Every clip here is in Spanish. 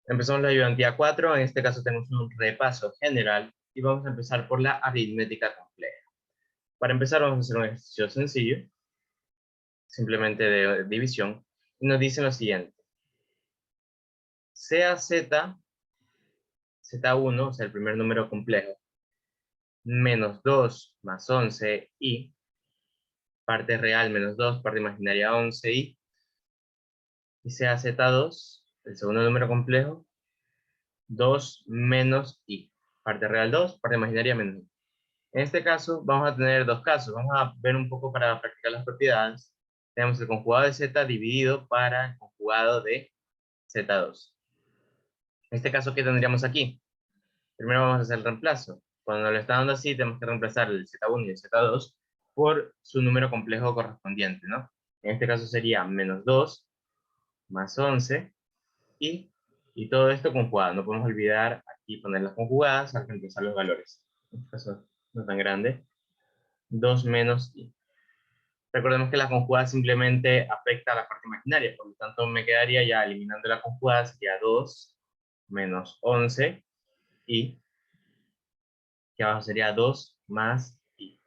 Empezamos la ayudantía 4. En este caso tenemos un repaso general y vamos a empezar por la aritmética compleja. Para empezar vamos a hacer un ejercicio sencillo, simplemente de división, y nos dice lo siguiente. Sea Z1, o sea, el primer número complejo, menos 2 más 11 y parte real menos 2, parte imaginaria 11 y sea Z2, el segundo número complejo, 2 menos i, parte real 2, parte imaginaria menos i. En este caso vamos a tener dos casos, vamos a ver un poco para practicar las propiedades. Tenemos el conjugado de z dividido para el conjugado de z2. En este caso, ¿qué tendríamos aquí? Primero vamos a hacer el reemplazo. Cuando lo está dando así, tenemos que reemplazar el z1 y el z2 por su número complejo correspondiente, ¿no? En este caso sería menos 2 más 11 y todo esto conjugado. No podemos olvidar aquí poner las conjugadas al reemplazar los valores. En este caso no es tan grande. 2 menos i. Recordemos que la conjugada simplemente afecta a la parte imaginaria, por lo tanto me quedaría ya eliminando la conjugada, sería 2 menos 11 y que abajo sería 2 más i.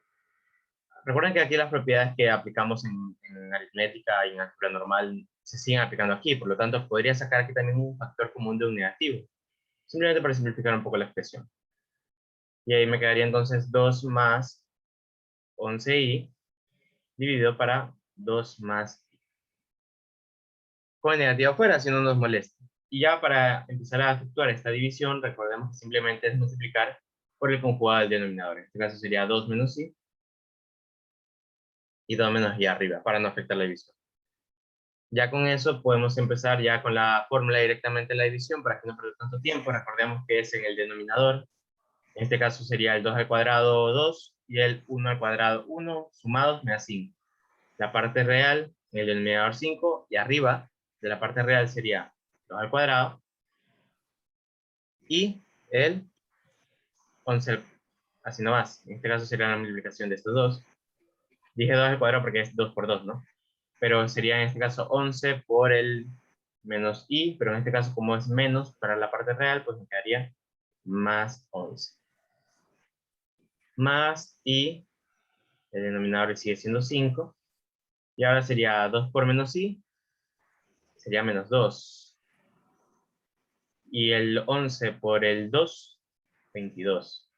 Recuerden que aquí las propiedades que aplicamos en aritmética y en álgebra normal se siguen aplicando aquí, por lo tanto podría sacar aquí también un factor común de un negativo, simplemente para simplificar un poco la expresión. Y ahí me quedaría entonces 2 más 11i dividido para 2 más i. Con el negativo afuera, si no nos molesta. Y ya para empezar a efectuar esta división, recordemos que simplemente es multiplicar por el conjugado del denominador. En este caso sería 2 menos i y 2 menos i arriba, para no afectar la división. Ya con eso podemos empezar ya con la fórmula directamente de la división para que no pierda tanto tiempo. Recordemos que es en el denominador. En este caso sería el 2 al cuadrado 2 y el 1 al cuadrado 1, sumados me da 5. La parte real en el denominador 5 y arriba de la parte real sería 2 al cuadrado y el 11, así nomás. En este caso sería la multiplicación de estos dos. Dije 2 al cuadrado porque es 2 por 2, ¿no? Pero sería en este caso 11 por el menos i, pero en este caso como es menos para la parte real, pues me quedaría más 11. Más i, el denominador sigue siendo 5. Y ahora sería 2 por menos i, sería menos 2. Y el 11 por el 2, 22.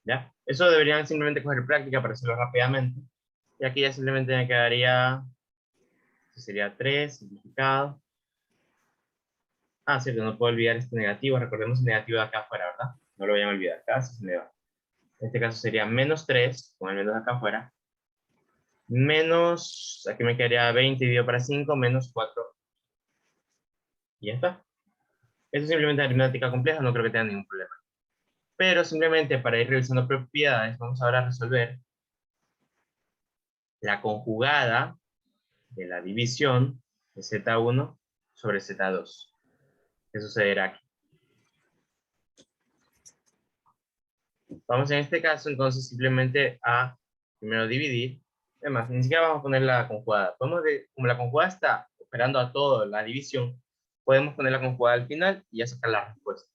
¿Ya? Eso deberían simplemente coger práctica para hacerlo rápidamente. Y aquí ya simplemente me quedaría, sería 3 simplificado. Ah, cierto, no puedo olvidar este negativo. Recordemos el negativo de acá afuera, ¿verdad? No lo vayan a olvidar, casi se me va. En este caso sería menos 3, con el menos de acá afuera. Menos, aquí me quedaría 20 dividido para 5, menos 4. Y ya está. Esto es simplemente aritmética compleja, no creo que tenga ningún problema. Pero simplemente para ir revisando propiedades, vamos ahora a resolver la conjugada de la división de Z1 sobre Z2. ¿Qué sucederá aquí? Vamos en este caso entonces simplemente a primero dividir. Además, ni siquiera vamos a poner la conjugada. Como la conjugada está operando a todo la división, podemos poner la conjugada al final y ya sacar la respuesta.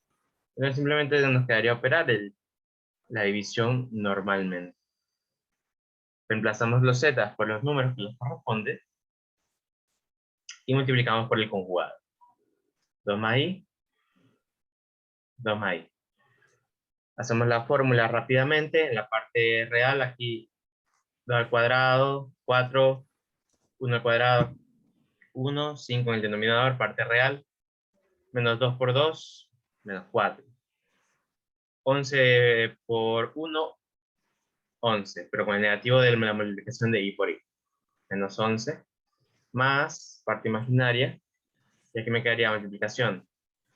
Entonces simplemente nos quedaría operar la división normalmente. Reemplazamos los z por los números que les corresponde y multiplicamos por el conjugado. 2 más i, 2 más i. Hacemos la fórmula rápidamente. En la parte real aquí 2 al cuadrado, 4, 1 al cuadrado, 1, 5 en el denominador, parte real, menos 2 por 2, menos 4. 11 por 1, 11, pero con el negativo de la multiplicación de i por i. Menos 11, más parte imaginaria, y aquí me quedaría multiplicación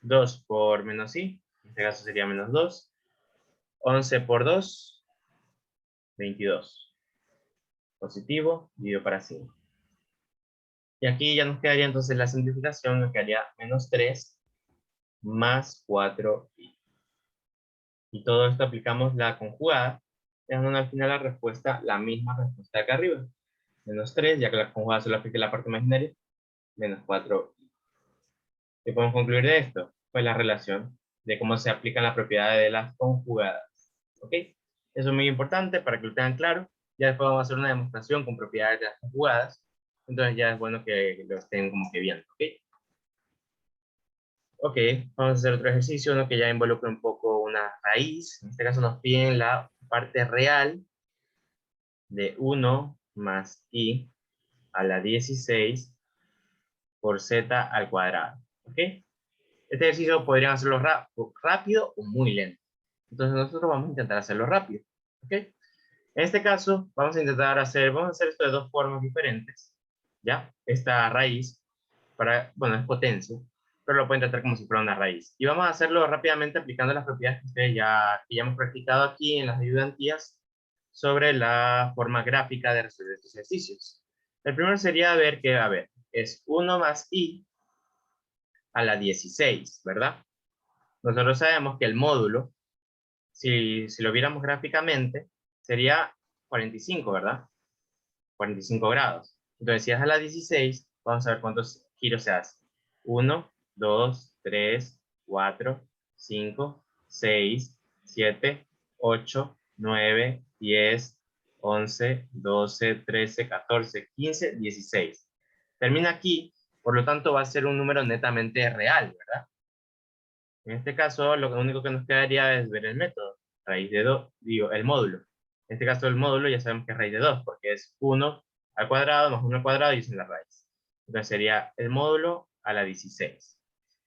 2 por menos i, en este caso sería menos 2, 11 por 2, 22. Positivo, dividido para 5. Y aquí ya nos quedaría entonces la simplificación, nos quedaría menos 3 más 4i. Y todo esto aplicamos la conjugada, dejando al final la respuesta, la misma respuesta de acá arriba. Menos 3, ya que la conjugada solo aplica la parte imaginaria, menos 4i. ¿Qué podemos concluir de esto? Pues la relación de cómo se aplican las propiedades de las conjugadas. ¿Ok? Eso es muy importante para que lo tengan claro. Ya después vamos a hacer una demostración con propiedades de las conjugadas. Entonces ya es bueno que lo estén como que viendo. ¿Ok? Ok, vamos a hacer otro ejercicio, ¿no? Que ya involucra un poco una raíz. En este caso nos piden la parte real de 1 más i a la 16 por z al cuadrado. ¿Ok? Este ejercicio podrían hacerlo rápido o muy lento. Entonces nosotros vamos a intentar hacerlo rápido. ¿Ok? En este caso vamos a hacer esto de dos formas diferentes. ¿Ya? Esta raíz, bueno, es potencia, pero lo pueden tratar como si fuera una raíz. Y vamos a hacerlo rápidamente aplicando las propiedades que ustedes que ya hemos practicado aquí en las ayudantías sobre la forma gráfica de resolver estos ejercicios. El primero sería ver que, a ver, es 1 más i a la 16, ¿verdad? Nosotros sabemos que el módulo, si lo viéramos gráficamente, sería 45, ¿verdad? 45 grados. Entonces, si es a la 16, vamos a ver cuántos giros se hace. 1, 2, 3, 4, 5, 6, 7, 8, 9, 10, 11, 12, 13, 14, 15, 16. Termina aquí, por lo tanto va a ser un número netamente real, ¿verdad? En este caso, lo único que nos quedaría es ver el método. Raíz de 2, digo, el módulo. En este caso, el módulo ya sabemos que es raíz de 2, porque es 1 al cuadrado más 1 al cuadrado y es en la raíz. Entonces sería el módulo a la 16.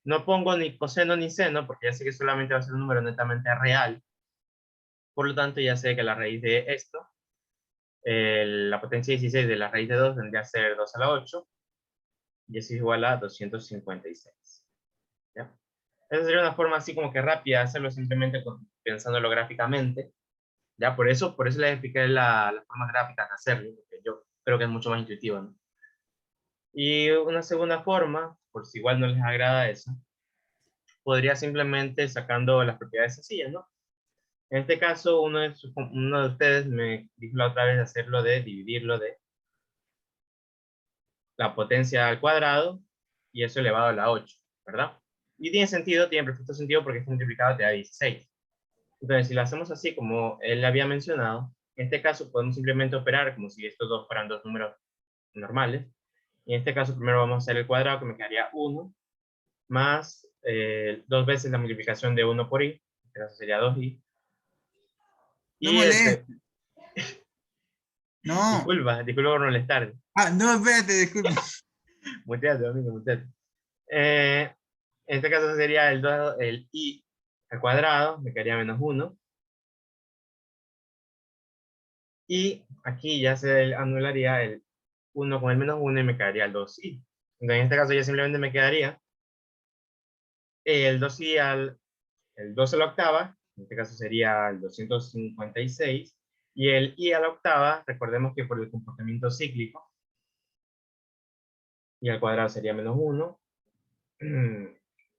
No pongo ni coseno ni seno, porque ya sé que solamente va a ser un número netamente real. Por lo tanto, ya sé que la raíz de esto, la potencia 16 de la raíz de 2 vendría a ser 2 a la 8, y eso es igual a 256. ¿Ya? Esa sería una forma así como que rápida de hacerlo simplemente pensándolo gráficamente. Ya, por eso les expliqué la forma gráfica de hacerlo, porque yo creo que es mucho más intuitivo, ¿no? Y una segunda forma, por si igual no les agrada eso, podría simplemente sacando las propiedades sencillas, ¿no? En este caso, uno de ustedes me dijo la otra vez hacerlo de dividirlo de la potencia al cuadrado y eso elevado a la 8, ¿verdad? Y tiene sentido, tiene perfecto sentido porque este multiplicado te da 16. Entonces, si lo hacemos así como él había mencionado, en este caso podemos simplemente operar como si estos dos fueran dos números normales. Y en este caso primero vamos a hacer el cuadrado, que me quedaría 1, más dos veces la multiplicación de 1 por i, en este caso sería 2i. No Y molestes. No. disculpa por molestar. Ah, no, espérate, disculpa. Muteate, amigo, muteate. En este caso sería el i al cuadrado, me quedaría menos 1. Y aquí ya se anularía el 1 con el menos 1 y me quedaría el 2i. Entonces, en este caso ya simplemente me quedaría el 2i el 2 a la octava, en este caso sería el 256, y el i a la octava, recordemos que por el comportamiento cíclico, y al cuadrado sería menos 1,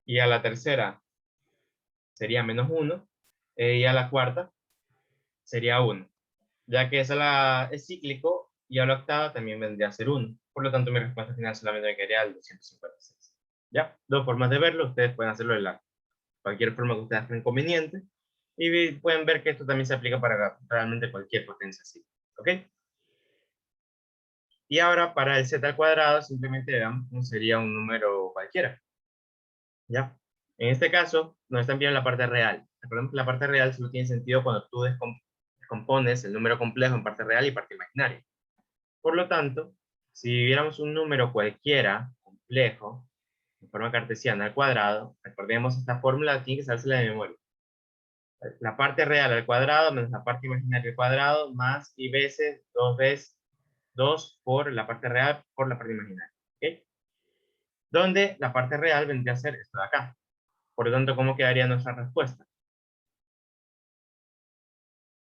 y a la tercera sería menos 1, y a la cuarta sería 1, ya que es cíclico, y a la octava también vendría a ser 1. Por lo tanto, mi respuesta final solamente me quedaría el 256. ¿Ya? Dos formas de verlo, ustedes pueden hacerlo de cualquier forma que ustedes creen conveniente, y pueden ver que esto también se aplica para realmente cualquier potencia así. ¿Ok? Y ahora para el z al cuadrado simplemente le damos como sería un número cualquiera. ¿Ya? En este caso, nos están viendo la parte real. Recordemos que la parte real solo tiene sentido cuando tú descompones el número complejo en parte real y parte imaginaria. Por lo tanto, si viéramos un número cualquiera, complejo, en forma cartesiana al cuadrado, recordemos esta fórmula, tiene que sabérsela de memoria. La parte real al cuadrado menos la parte imaginaria al cuadrado más y veces 2 por la parte real por la parte imaginaria. ¿Ok? Donde la parte real vendría a ser esto de acá. Por lo tanto, ¿cómo quedaría nuestra respuesta?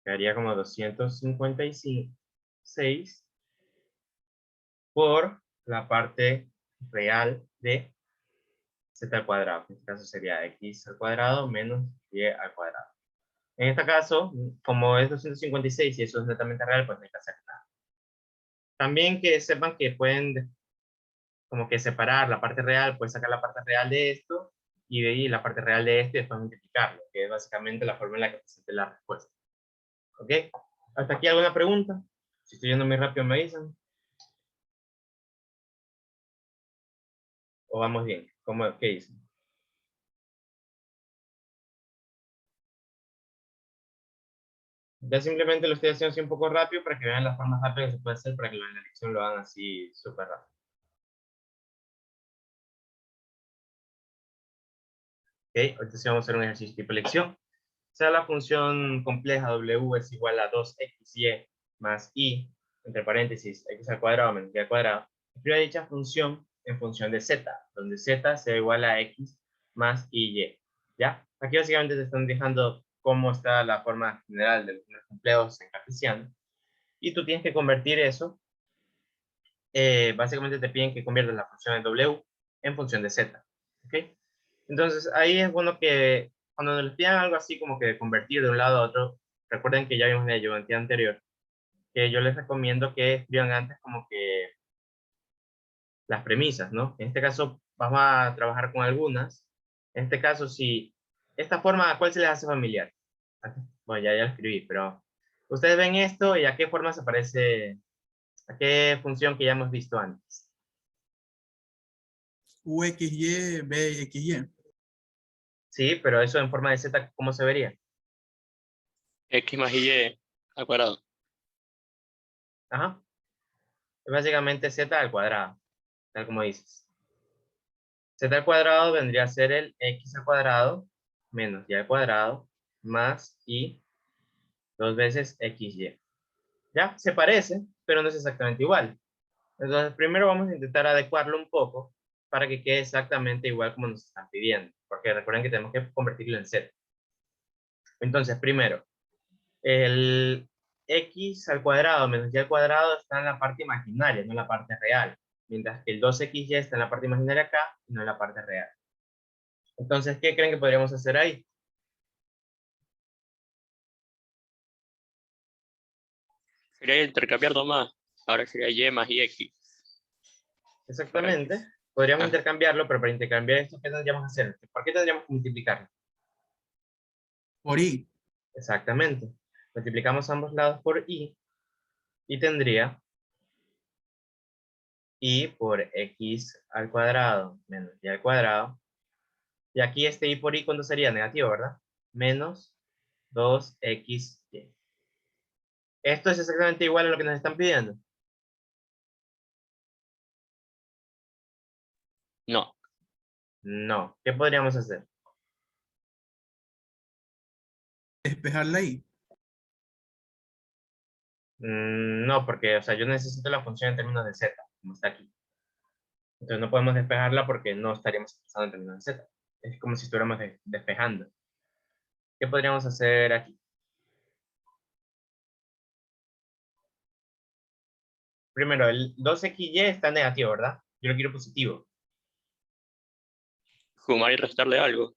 Quedaría como 256 por la parte real de z al cuadrado. En este caso sería x al cuadrado menos y al cuadrado. En este caso, como es 256 y eso es netamente real, pues no hay que hacer nada. También que sepan que pueden como que separar la parte real, puedes sacar la parte real de esto, y de ahí la parte real de esto, y después multiplicarlo, que es básicamente la forma en la que presenté la respuesta. ¿Ok? ¿Hasta aquí alguna pregunta? Si estoy yendo muy rápido me avisan. ¿O vamos bien? ¿Qué dicen? Ya simplemente lo estoy haciendo así un poco rápido para que vean las formas rápidas que se puede hacer para que en la lección lo hagan así súper rápido. ¿Ok? Ahorita sí vamos a hacer un ejercicio tipo lección. Sea la función compleja w es igual a 2xy más y, entre paréntesis, x al cuadrado menos y al cuadrado, escriba dicha función en función de z, donde z sea igual a x más y. ¿Ya? Aquí básicamente te están dejando cómo está la forma general de los números complejos en cartesiano, y tú tienes que convertir eso, básicamente te piden que conviertas la función de w en función de z. ¿Ok? Entonces, ahí es bueno que cuando les pidan algo así como que convertir de un lado a otro, recuerden que ya vimos en la ayudantía anterior, que yo les recomiendo que escriban antes como que las premisas, ¿no? En este caso, vamos a trabajar con algunas. En este caso, si esta forma, ¿a cuál se les hace familiar? Bueno, ya lo escribí, pero ustedes ven esto y a qué forma se parece, a qué función que ya hemos visto antes. UXY, BXY. Sí, pero eso en forma de Z, ¿cómo se vería? X más Y al cuadrado. Ajá. Básicamente Z al cuadrado, tal como dices. Z al cuadrado vendría a ser el X al cuadrado menos Y al cuadrado más Y dos veces XY. ¿Ya? Se parece, pero no es exactamente igual. Entonces, primero vamos a intentar adecuarlo un poco para que quede exactamente igual como nos están pidiendo. Porque recuerden que tenemos que convertirlo en Z. Entonces, primero, el x al cuadrado menos y al cuadrado está en la parte imaginaria, no en la parte real. Mientras que el 2xy está en la parte imaginaria acá y no en la parte real. Entonces, ¿qué creen que podríamos hacer ahí? Sería intercambiar nomás. Ahora sería Y más Y X. Exactamente. Podríamos Ah, intercambiarlo, pero para intercambiar esto, ¿qué tendríamos que hacer? ¿Por qué tendríamos que multiplicarlo? Por Y. Exactamente. Multiplicamos ambos lados por y tendría y por x al cuadrado menos y al cuadrado. Y aquí este y por y, ¿cuánto sería? Negativo, ¿verdad? Menos 2xy. Esto es exactamente igual a lo que nos están pidiendo. no. No. ¿Qué podríamos hacer? Despejarla ahí. No, porque, o sea, yo necesito la función en términos de z, como está aquí. Entonces no podemos despejarla porque no estaríamos expresando en términos de z. Es como si estuviéramos despejando. ¿Qué podríamos hacer aquí? Primero, el 2xy está negativo, ¿verdad? Yo lo quiero positivo. Sumar y restarle algo.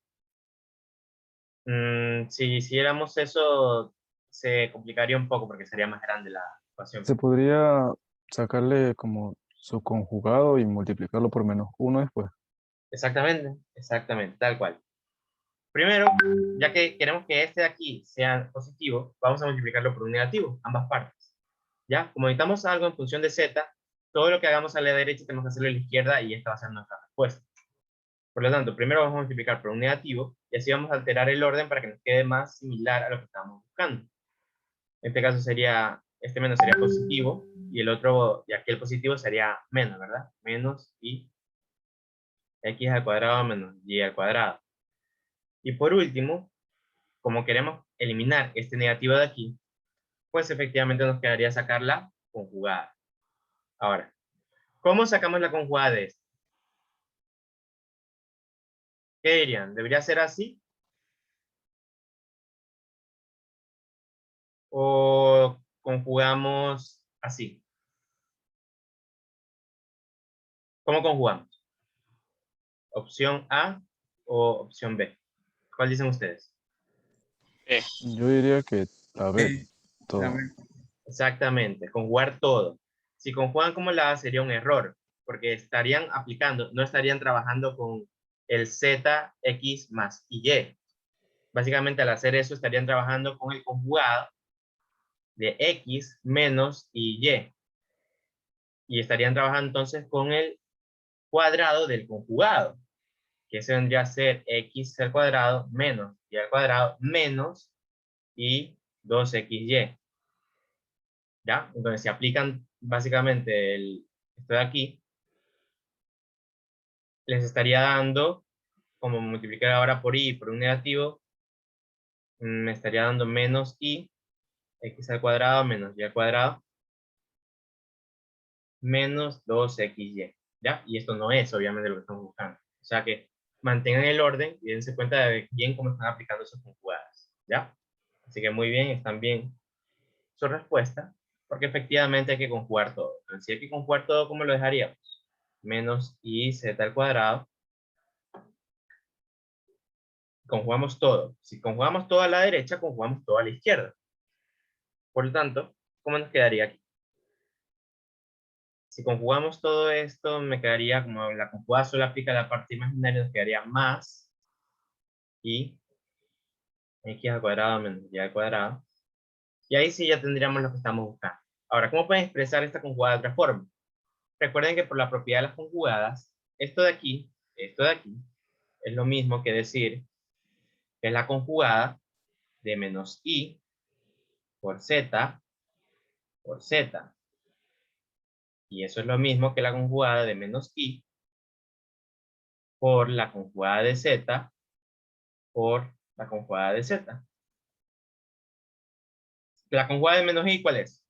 Si hiciéramos eso, se complicaría un poco porque sería más grande la ecuación. Se podría sacarle como su conjugado y multiplicarlo por -1 después. Exactamente, exactamente, tal cual. Primero, ya que queremos que este de aquí sea positivo, vamos a multiplicarlo por un negativo, ambas partes. ¿Ya? Como necesitamos algo en función de z, todo lo que hagamos a la derecha tenemos que hacerlo a la izquierda y esta va a ser nuestra respuesta. Por lo tanto, primero vamos a multiplicar por un negativo y así vamos a alterar el orden para que nos quede más similar a lo que estamos buscando. En este caso sería, este menos sería positivo y el otro, y aquí el positivo sería menos, ¿verdad? Menos y x al cuadrado menos y al cuadrado. Y por último, como queremos eliminar este negativo de aquí, pues efectivamente nos quedaría sacar la conjugada. Ahora, ¿cómo sacamos la conjugada de esto? ¿Qué dirían? ¿Debería ser así? ¿O conjugamos así? ¿Cómo conjugamos? ¿Opción A o opción B? ¿Cuál dicen ustedes? Eh, Yo diría que la B, La todo. B. Exactamente, conjugar todo. Si conjugan como la A sería un error, porque estarían aplicando, no estarían trabajando con el z, x más y. Básicamente al hacer eso estarían trabajando con el conjugado de x menos y. Y estarían trabajando entonces con el cuadrado del conjugado, que ese vendría a ser x al cuadrado menos y al cuadrado menos y 2xy. ¿Ya? Entonces, si aplican básicamente esto de aquí, les estaría dando, como multiplicar ahora por y por un negativo, me estaría dando menos y, x al cuadrado menos y al cuadrado, menos 2xy. ¿Ya? Y esto no es obviamente lo que estamos buscando. O sea que mantengan el orden y dense cuenta de bien cómo están aplicando sus conjugadas. ¿Ya? Así que muy bien, están bien su respuesta, porque efectivamente hay que conjugar todo. Entonces, si hay que conjugar todo, ¿cómo lo dejaríamos? Menos y z al cuadrado. Conjugamos todo. Si conjugamos todo a la derecha, conjugamos todo a la izquierda. Por lo tanto, ¿cómo nos quedaría aquí? Si conjugamos todo esto, me quedaría como la conjugada solo aplica a la parte imaginaria, nos quedaría más y x al cuadrado menos y al cuadrado. Y ahí sí ya tendríamos lo que estamos buscando. Ahora, ¿cómo pueden expresar esta conjugada de otra forma? Recuerden que por la propiedad de las conjugadas, esto de aquí, es lo mismo que decir que es la conjugada de menos i por z por z. Y eso es lo mismo que la conjugada de menos i por la conjugada de z por la conjugada de z. La conjugada de menos i, ¿cuál es?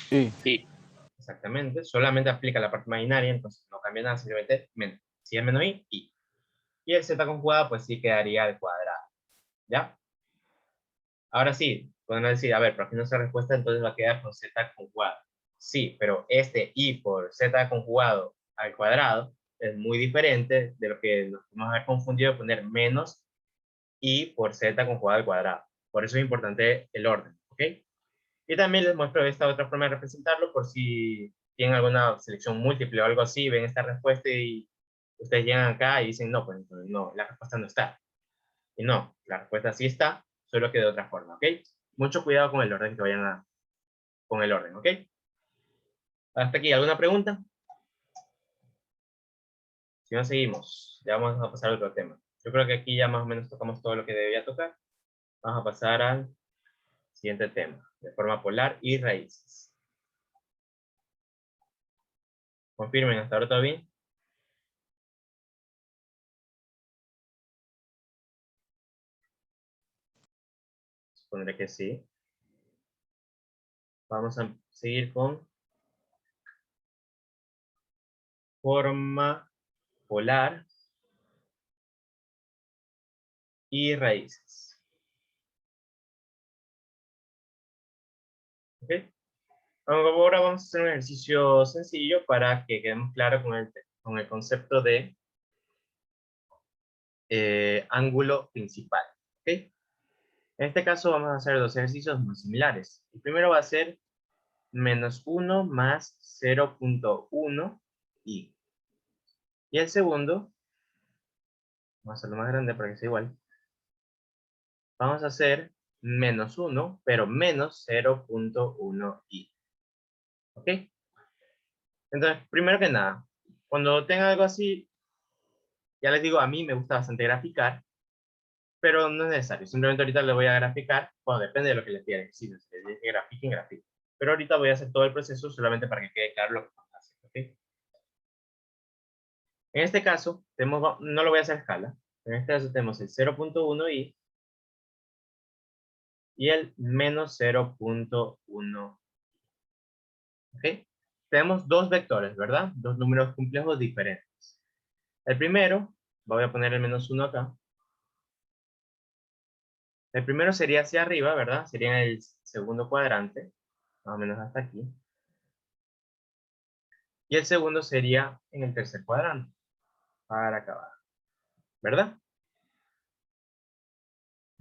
Y Y Exactamente, solamente aplica la parte imaginaria, entonces no cambia nada, simplemente menos. Si es menos i, i. Y el z conjugada, pues sí quedaría al cuadrado. ¿Ya? Ahora sí, pueden decir, a ver, pero aquí nuestra respuesta entonces va a quedar con z conjugado. Sí, pero este i por z conjugado al cuadrado es muy diferente de lo que nos podemos haber confundido de poner menos i por z conjugado al cuadrado. Por eso es importante el orden, ¿ok? Y también les muestro esta otra forma de representarlo por si tienen alguna selección múltiple o algo así, ven esta respuesta y ustedes llegan acá y dicen, no, pues no, la respuesta no está. Y no, la respuesta sí está, solo que de otra forma, ¿ok? Mucho cuidado con el orden que vayan con el orden, ¿ok? Hasta aquí, ¿alguna pregunta? Si no, seguimos. Ya vamos a pasar a otro tema. Yo creo que aquí ya más o menos tocamos todo lo que debía tocar. Vamos a pasar al siguiente tema, de forma polar y raíces. Confirmen, ¿hasta ahora todo bien? Supondré que sí. Vamos a seguir con forma polar y raíces. ¿Ok? Ahora vamos a hacer un ejercicio sencillo para que quedemos claros con el concepto de ángulo principal. ¿Ok? En este caso vamos a hacer dos ejercicios muy similares. El primero va a ser menos 1 más 0.1 y. Y el segundo, vamos a hacerlo más grande para que sea igual. Vamos a hacer menos 1, pero menos 0.1 y. ¿Ok? Entonces, primero que nada, cuando tenga algo así, ya les digo, a mí me gusta bastante graficar, pero no es necesario. Simplemente ahorita le voy a graficar, bueno, depende de lo que les pida. Si les pide que grafiquen, grafiquen. Pero ahorita voy a hacer todo el proceso solamente para que quede claro lo que vamos a hacer. ¿Ok? En este caso, no lo voy a hacer a escala. En este caso tenemos el 0.1 y el menos 0.1. ¿Ok? Tenemos dos vectores, ¿verdad? Dos números complejos diferentes. El primero, voy a poner el menos 1 acá. El primero sería hacia arriba, ¿verdad? Sería en el segundo cuadrante, más o menos hasta aquí. Y el segundo sería en el tercer cuadrante, para acabar, ¿verdad?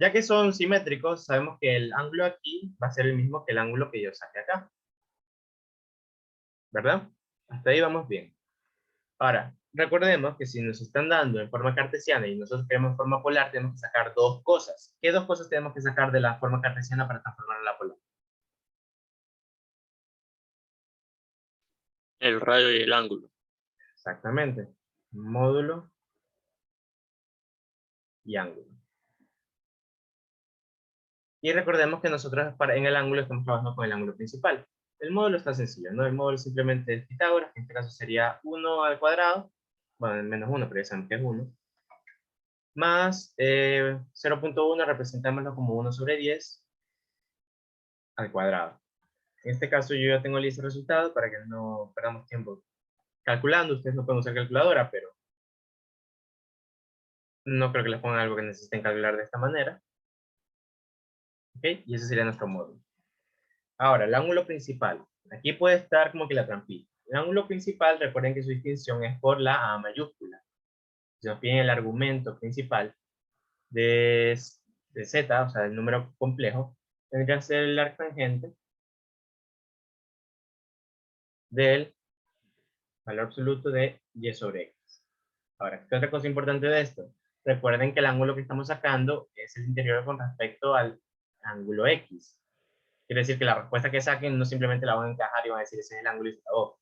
Ya que son simétricos, sabemos que el ángulo aquí va a ser el mismo que el ángulo que yo saqué acá. ¿Verdad? Hasta ahí vamos bien. Ahora, recordemos que si nos están dando en forma cartesiana y nosotros queremos forma polar, tenemos que sacar dos cosas. ¿Qué dos cosas tenemos que sacar de la forma cartesiana para transformarla a la polar? El radio y el ángulo. Exactamente. Módulo y ángulo. Y recordemos que nosotros en el ángulo estamos trabajando con el ángulo principal. El módulo está sencillo, ¿no? El módulo simplemente es Pitágoras, que en este caso sería 1 al cuadrado, bueno, menos 1, pero ya saben que es 1, más 0.1, representámoslo como 1 sobre 10 al cuadrado. En este caso yo ya tengo listo el resultado para que no perdamos tiempo calculando. Ustedes no pueden usar calculadora, pero no creo que les pongan algo que necesiten calcular de esta manera. ¿Ok? Y ese sería nuestro módulo. Ahora, el ángulo principal. Aquí puede estar como que la trampita. El ángulo principal, recuerden que su distinción es por la A mayúscula. Si nos piden el argumento principal de Z, o sea, el número complejo, tendría que ser el arctangente del valor absoluto de Y sobre X. Ahora, ¿qué otra cosa importante de esto? Recuerden que el ángulo que estamos sacando es el interior con respecto al ángulo X. Quiere decir que la respuesta que saquen no simplemente la van a encajar y van a decir ese es el ángulo y se acabó.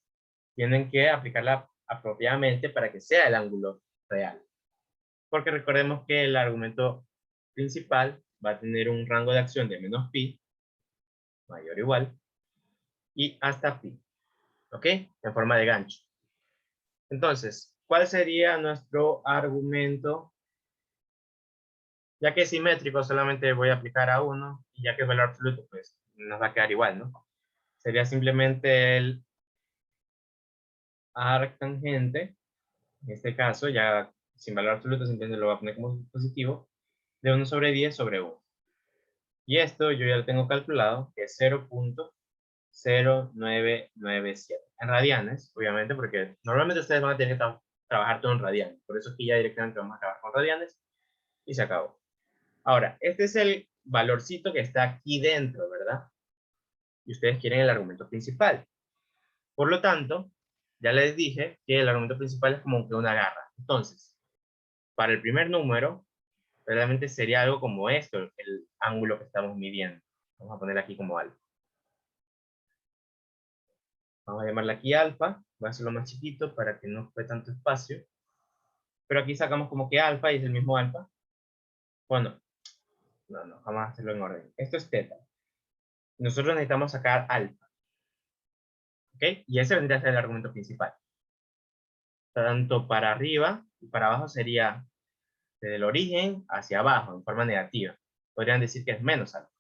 Tienen que aplicarla apropiadamente para que sea el ángulo real. Porque recordemos que el argumento principal va a tener un rango de acción de menos pi, mayor o igual, y hasta pi. ¿Ok? En forma de gancho. Entonces, ¿cuál sería nuestro argumento? Ya que es simétrico, solamente voy a aplicar a 1, y ya que es valor absoluto, pues nos va a quedar igual, ¿no? Sería simplemente el arctangente, en este caso, ya sin valor absoluto, simplemente lo voy a poner como positivo, de 1 sobre 10 sobre 1. Y esto yo ya lo tengo calculado, que es 0.0997. En radianes, obviamente, porque normalmente ustedes van a tener que trabajar todo en radianes. Por eso aquí ya directamente vamos a trabajar con radianes y se acabó. Ahora, este es el valorcito que está aquí dentro, ¿verdad? Y ustedes quieren el argumento principal. Por lo tanto, ya les dije que el argumento principal es como que una garra. Entonces, para el primer número, realmente sería algo como esto, el ángulo que estamos midiendo. Vamos a poner aquí como alfa. Vamos a llamarle aquí alfa. Voy a hacerlo más chiquito para que no ocupe tanto espacio. Pero aquí sacamos como que alfa y es el mismo alfa. Bueno, no, vamos a hacerlo en orden. Esto es teta. Nosotros necesitamos sacar alfa. ¿Ok? Y ese vendría a ser el argumento principal. Tanto para arriba y para abajo sería desde el origen hacia abajo, en forma negativa. Podrían decir que es menos alfa.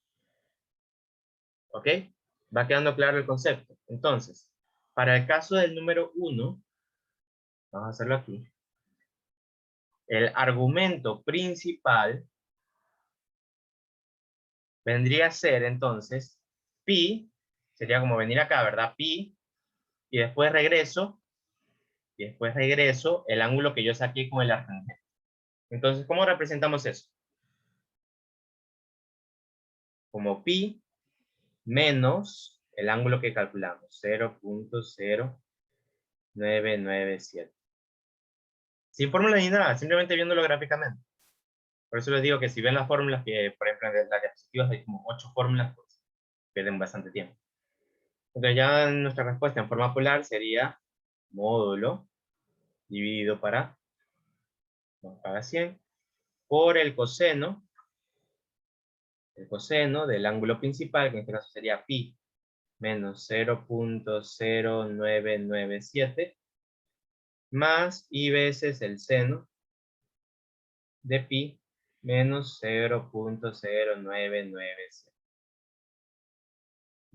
¿Ok? Va quedando claro el concepto. Entonces, para el caso del número 1, vamos a hacerlo aquí. El argumento principal vendría a ser entonces pi, sería como venir acá, ¿verdad? Pi, y después regreso el ángulo que yo saqué con el arcangente. Entonces, ¿cómo representamos eso? Como pi menos el ángulo que calculamos, 0.0997. Sin fórmula ni nada, simplemente viéndolo gráficamente. Por eso les digo que si ven las fórmulas, que por ejemplo en las diapositivas hay como 8 fórmulas, pues pierden bastante tiempo. Entonces ya nuestra respuesta en forma polar sería módulo dividido para 100 por el coseno del ángulo principal, que en este caso sería pi menos 0.0997, más i veces el seno de pi menos 0.0997.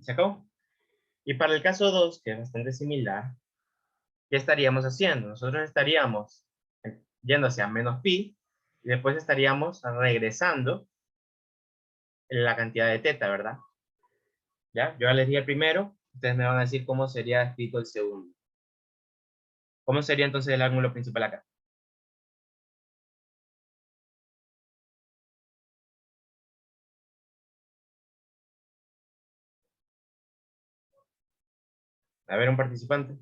¿Se acabó? Y para el caso 2, que es bastante similar, ¿qué estaríamos haciendo? Nosotros estaríamos yendo hacia menos pi, y después estaríamos regresando la cantidad de teta, ¿verdad? ¿Ya? Yo ya les di el primero, ustedes me van a decir cómo sería escrito el segundo. ¿Cómo sería entonces el ángulo principal acá? A ver, un participante.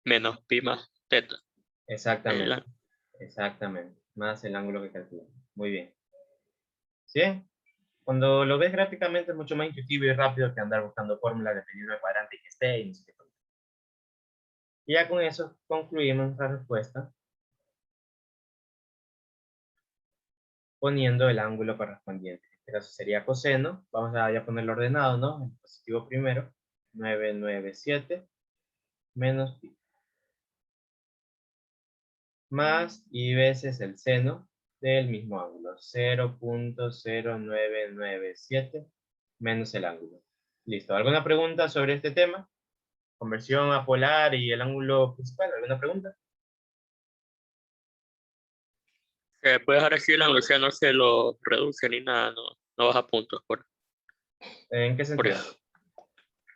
Menos pi más teta. Exactamente. El- Exactamente. Más el ángulo que calculamos. Muy bien. ¿Sí? Cuando lo ves gráficamente es mucho más intuitivo y rápido que andar buscando fórmulas dependiendo del cuadrante que esté y no sé qué cosa. Y ya con eso concluimos nuestra respuesta poniendo el ángulo correspondiente. En este caso sería coseno. Vamos a ya ponerlo ordenado, ¿no? El positivo primero. 997 menos pi. Más y veces el seno del mismo ángulo. 0.0997 menos el ángulo. Listo. ¿Alguna pregunta sobre este tema? Conversión a polar y el ángulo principal. ¿Alguna pregunta? Que puedes dejar así el ángulo, o sea, no se lo reduce ni nada, no baja puntos ¿En qué por sentido? eso.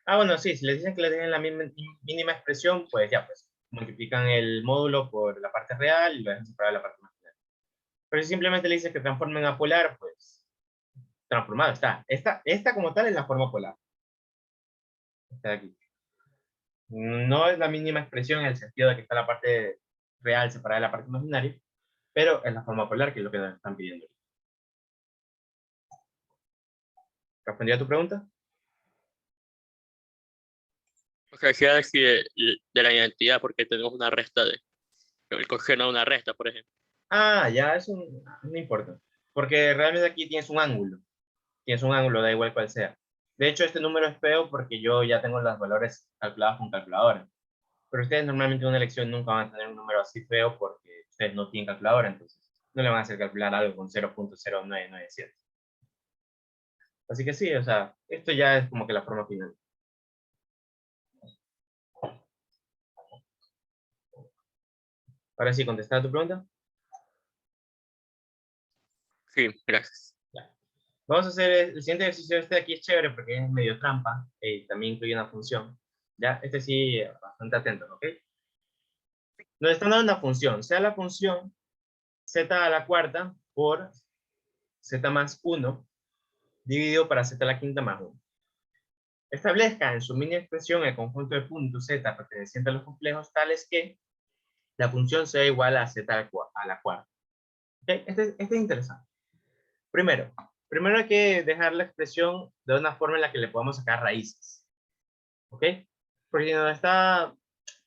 Ah, bueno, sí, si les dicen que le den la mínima expresión, pues ya, pues multiplican el módulo por la parte real y lo dejan separar la parte imaginal. Pero si simplemente le dices que transformen a polar, pues transformado está. Esta como tal es la forma polar. Está aquí. No es la mínima expresión en el sentido de que está la parte real separada de la parte imaginaria, pero es la forma polar que es lo que nos están pidiendo. ¿Respondí a tu pregunta? O sea, decía de la identidad, porque tenemos una resta el coseno de una resta, por ejemplo. Ah, ya, eso no importa. Porque realmente aquí tienes un ángulo. Tienes un ángulo, da igual cuál sea. De hecho, este número es feo porque yo ya tengo los valores calculados con calculadora. Pero ustedes normalmente en una elección nunca van a tener un número así feo porque ustedes no tienen calculadora, entonces no le van a hacer calcular algo con 0.0997. Así que sí, o sea, esto ya es como que la forma final. Ahora sí, ¿contestar tu pregunta? Sí, gracias. Ya. Vamos a hacer el siguiente ejercicio. Este de aquí es chévere porque es medio trampa y también incluye una función. Ya, este sí, bastante atento, ¿ok? Nos están dando una función, sea la función z a la cuarta por z más 1 dividido para z a la quinta más 1. Establezca en su mini expresión el conjunto de puntos z perteneciente a los complejos tales que la función sea igual a z a la cuarta. ¿Okay? Este es interesante. Primero hay que dejar la expresión de una forma en la que le podamos sacar raíces. ¿Ok? Porque si no está,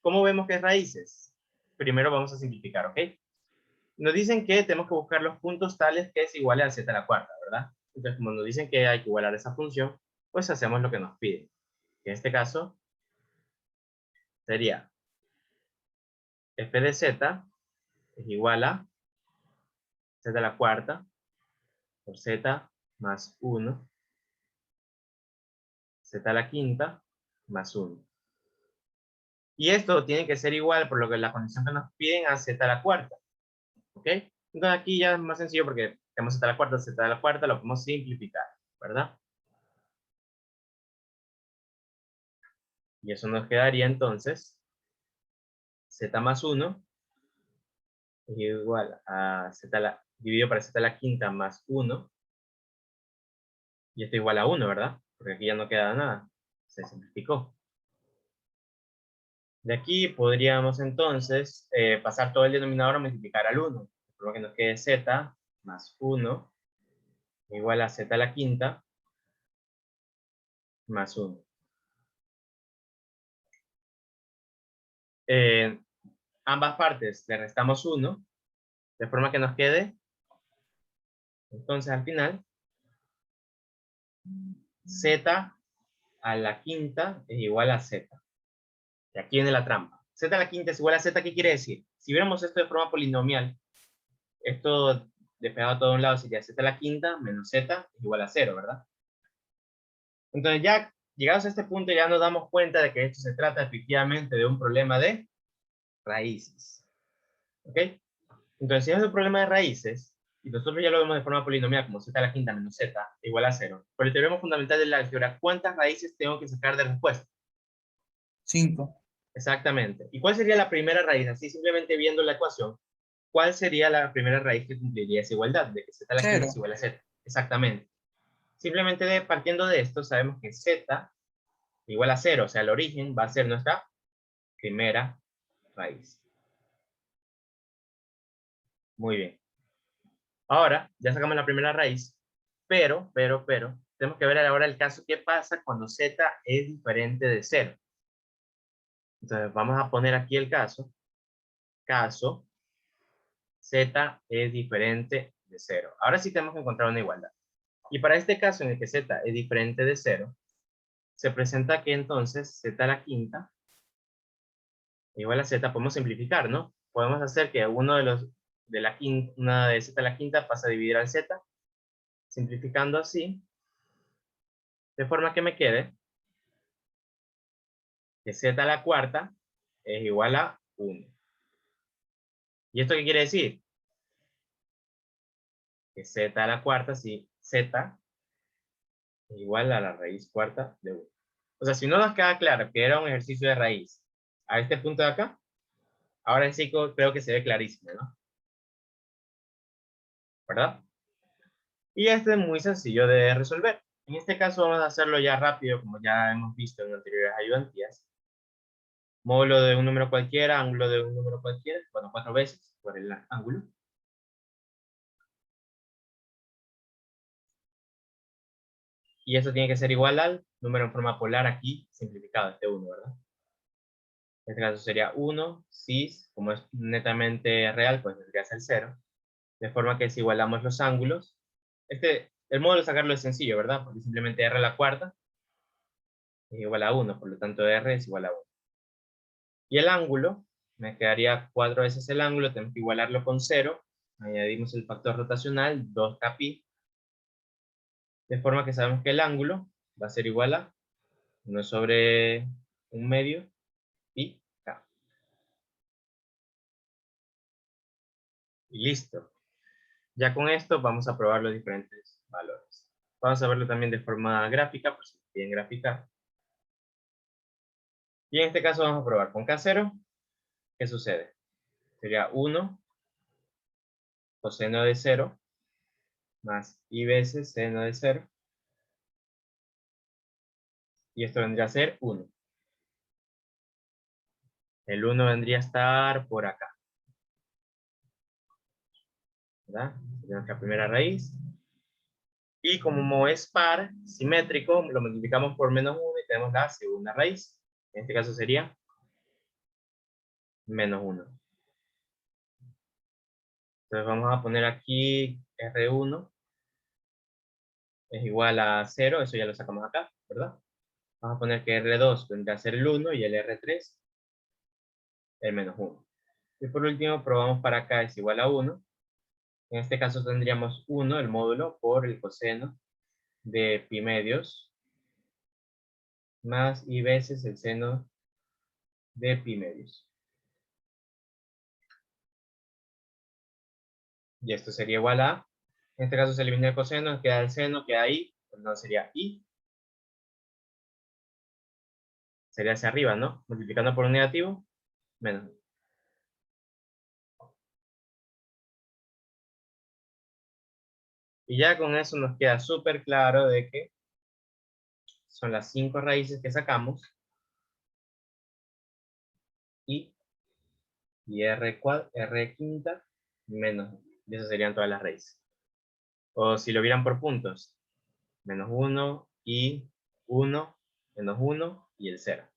¿cómo vemos que es raíces? Primero vamos a simplificar, ¿ok? Nos dicen que tenemos que buscar los puntos tales que es igual a z a la cuarta, ¿verdad? Entonces, como nos dicen que hay que igualar esa función, pues hacemos lo que nos piden. En este caso, sería f de z es igual a z a la cuarta por z más 1, z a la quinta más 1. Y esto tiene que ser igual, por lo que la condición que nos piden, a z a la cuarta. ¿Ok? Entonces aquí ya es más sencillo porque tenemos z a la cuarta lo podemos simplificar, ¿verdad? Y eso nos quedaría entonces z más 1 es igual a dividido para z a la quinta más 1. Y esto igual a 1, ¿verdad? Porque aquí ya no queda nada. Se simplificó. De aquí podríamos entonces pasar todo el denominador a multiplicar al 1. Por lo que nos quede z más 1 igual a z a la quinta más 1. Ambas partes le restamos 1, de forma que nos quede, entonces al final, z a la quinta es igual a z. Y aquí viene la trampa. Z a la quinta es igual a z, ¿qué quiere decir? Si viéramos esto de forma polinomial, esto despejado a todo un lado sería z a la quinta menos z es igual a 0, ¿verdad? Entonces ya llegados a este punto ya nos damos cuenta de que esto se trata efectivamente de un problema de raíces. ¿Ok? Entonces si es un problema de raíces, y nosotros ya lo vemos de forma polinomial como z a la quinta menos z igual a 0, por el teorema fundamental del álgebra, ¿cuántas raíces tengo que sacar de respuesta? 5. Exactamente. ¿Y cuál sería la primera raíz? Así simplemente viendo la ecuación, ¿cuál sería la primera raíz que cumpliría esa igualdad? De que z a la quinta 0. es igual a z. exactamente. Simplemente partiendo de esto, sabemos que z igual a 0, o sea, el origen va a ser nuestra primera raíz. Muy bien. Ahora, ya sacamos la primera raíz, pero, tenemos que ver ahora el caso, ¿qué pasa cuando z es diferente de 0? Entonces, vamos a poner aquí el caso. Caso z es diferente de 0. Ahora sí tenemos que encontrar una igualdad. Y para este caso en el que z es diferente de 0, se presenta que entonces z a la quinta igual a z, podemos simplificar, ¿no? Podemos hacer que uno de los de la quinta, una de z a la quinta pasa a dividir al z, simplificando así, de forma que me quede que z a la cuarta es igual a 1. ¿Y esto qué quiere decir? Que z a la cuarta, si z es igual a la raíz cuarta de 1. O sea, si no nos queda claro que era un ejercicio de raíz a este punto de acá, ahora sí creo que se ve clarísimo, ¿no? ¿Verdad? Y este es muy sencillo de resolver. En este caso vamos a hacerlo ya rápido, como ya hemos visto en anteriores ayudantías. Módulo de un número cualquiera, ángulo de un número cualquiera, bueno, 4 veces por el ángulo. Y eso tiene que ser igual al número en forma polar aquí, simplificado, este 1, ¿verdad? En este caso sería 1, cis, como es netamente real, pues tendría que ser 0. De forma que si igualamos los ángulos, el modo de sacarlo es sencillo, ¿verdad? Porque simplemente r a la cuarta es igual a 1, por lo tanto r es igual a 1. Y el ángulo, me quedaría 4 veces el ángulo, tenemos que igualarlo con 0, añadimos el factor rotacional, 2kpi, de forma que sabemos que el ángulo va a ser igual a 1 sobre 1 medio pi k. Y listo. Ya con esto vamos a probar los diferentes valores. Vamos a verlo también de forma gráfica, por si quieren graficar. Y en este caso vamos a probar con K0. ¿Qué sucede? Sería 1 coseno de 0 más i veces seno de 0. Y esto vendría a ser 1. El 1 vendría a estar por acá, ¿verdad? Sería nuestra primera raíz. Y como es par, simétrico, lo multiplicamos por menos 1 y tenemos la segunda raíz. En este caso sería menos 1. Entonces vamos a poner aquí R1 es igual a 0, eso ya lo sacamos acá, ¿verdad? Vamos a poner que R2 vendrá a ser el 1 y el R3 el menos 1. Y por último probamos para acá es igual a 1. En este caso tendríamos 1, el módulo, por el coseno de pi medios más i veces el seno de pi medios. Y esto sería igual a, en este caso se elimina el coseno, queda el seno, queda i, no sería i. Sería hacia arriba, ¿no? Multiplicando por un negativo, menos. Y ya con eso nos queda súper claro de que son las 5 raíces que sacamos. Y R quinta menos. Y esas serían todas las raíces. O si lo vieran por puntos, menos 1 y 1, menos 1 y el 0.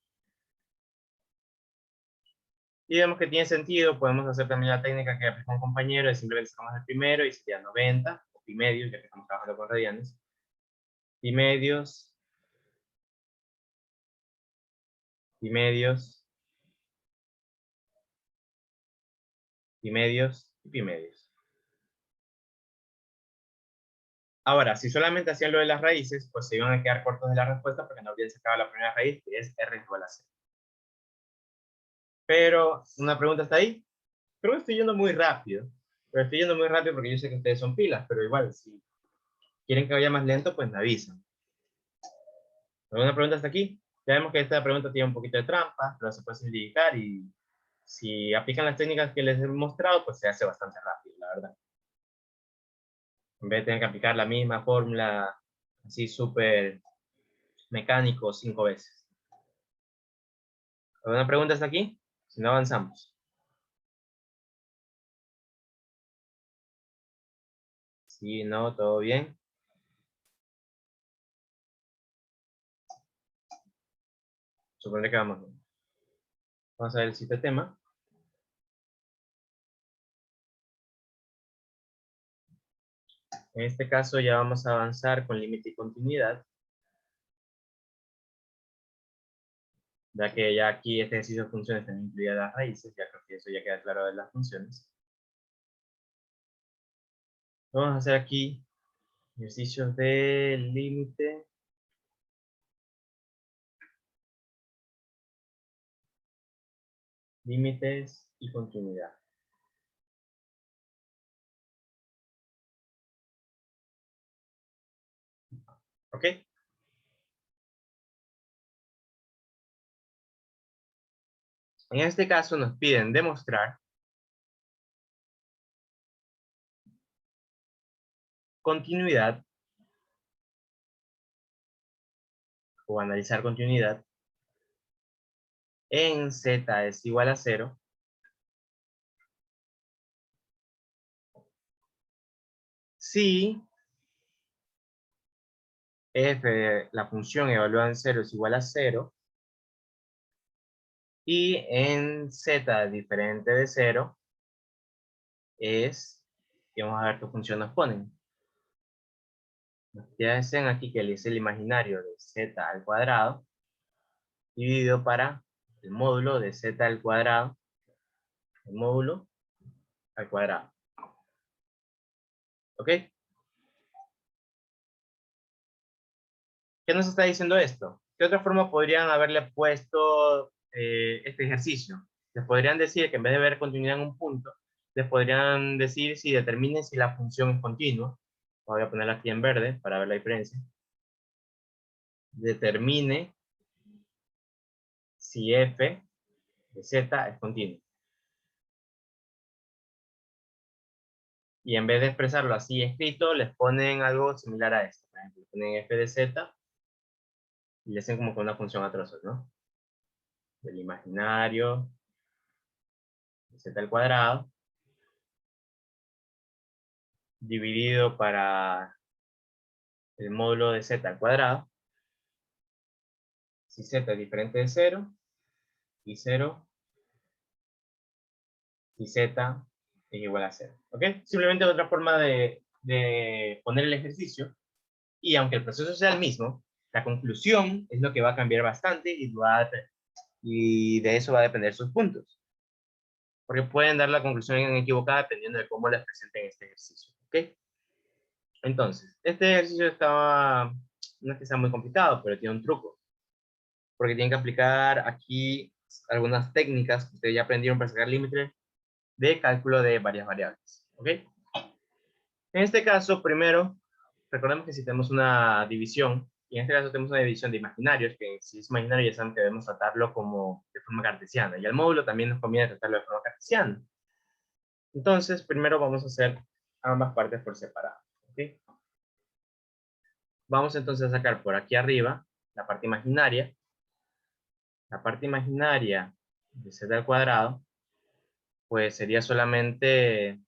Y vemos que tiene sentido, podemos hacer también la técnica que aplicó un compañero, de simplemente sacamos el primero y sería 90, o pi medios, ya que estamos trabajando con radianes. Pi medios, pi medios, pi medios y pi medios. Ahora, si solamente hacían lo de las raíces, pues se iban a quedar cortos de la respuesta porque no habrían sacado la primera raíz, que es r igual a 0. Pero, una pregunta está ahí. Creo que estoy yendo muy rápido. Pero estoy yendo muy rápido porque yo sé que ustedes son pilas, pero igual, si quieren que vaya más lento, pues me avisan. ¿Alguna pregunta hasta aquí? Ya vemos que esta pregunta tiene un poquito de trampa, pero se puede simplificar y si aplican las técnicas que les he mostrado, pues se hace bastante rápido, la verdad. En vez de tener que aplicar la misma fórmula así súper mecánico 5 veces. ¿Alguna pregunta hasta aquí? Si no, avanzamos. Sí, no, todo bien. Supone que vamos bien. Vamos a ver el siguiente tema. En este caso ya vamos a avanzar con límite y continuidad. Ya que ya aquí este ejercicio de funciones también incluye las raíces, ya creo que eso ya queda claro de las funciones. Vamos a hacer aquí ejercicios de límite, límites y continuidad. ¿Ok? En este caso nos piden demostrar continuidad o analizar continuidad en z es igual a 0 si f, la función evaluada en 0 es igual a 0 y en z diferente de 0 es, y vamos a ver qué función nos ponen. Ya dicen aquí que es el imaginario de z al cuadrado dividido para el módulo de z al cuadrado, el módulo al cuadrado. ¿Ok? ¿Qué nos está diciendo esto? ¿Qué otra forma podrían haberle puesto este ejercicio? Les podrían decir que en vez de ver continuidad en un punto, les podrían decir si determinen si la función es continua. Voy a ponerla aquí en verde para ver la diferencia. Determine si f de z es continuo. Y en vez de expresarlo así escrito, les ponen algo similar a esto. Por ejemplo, ponen f de z y le hacen como con una función a trozos, ¿no? Del imaginario de z al cuadrado dividido para el módulo de z al cuadrado. Si z es diferente de 0, y 0, y z es igual a 0. ¿Ok? Simplemente otra forma de poner el ejercicio. Y aunque el proceso sea el mismo, la conclusión es lo que va a cambiar bastante y de eso va a depender sus puntos. Porque pueden dar la conclusión equivocada dependiendo de cómo les presenten este ejercicio. ¿Ok? Entonces, este ejercicio no es que sea muy complicado, pero tiene un truco. Porque tienen que aplicar aquí algunas técnicas que ustedes ya aprendieron para sacar límites de cálculo de varias variables. ¿Ok? En este caso, primero, recordemos que si tenemos una división, y en este caso tenemos una división de imaginarios, que si es imaginario ya saben que debemos tratarlo como de forma cartesiana, y al módulo también nos conviene tratarlo de forma cartesiana. Entonces, primero vamos a hacer ambas partes por separado. ¿Ok? Vamos entonces a sacar por aquí arriba la parte imaginaria. La parte imaginaria de z al cuadrado, pues sería solamente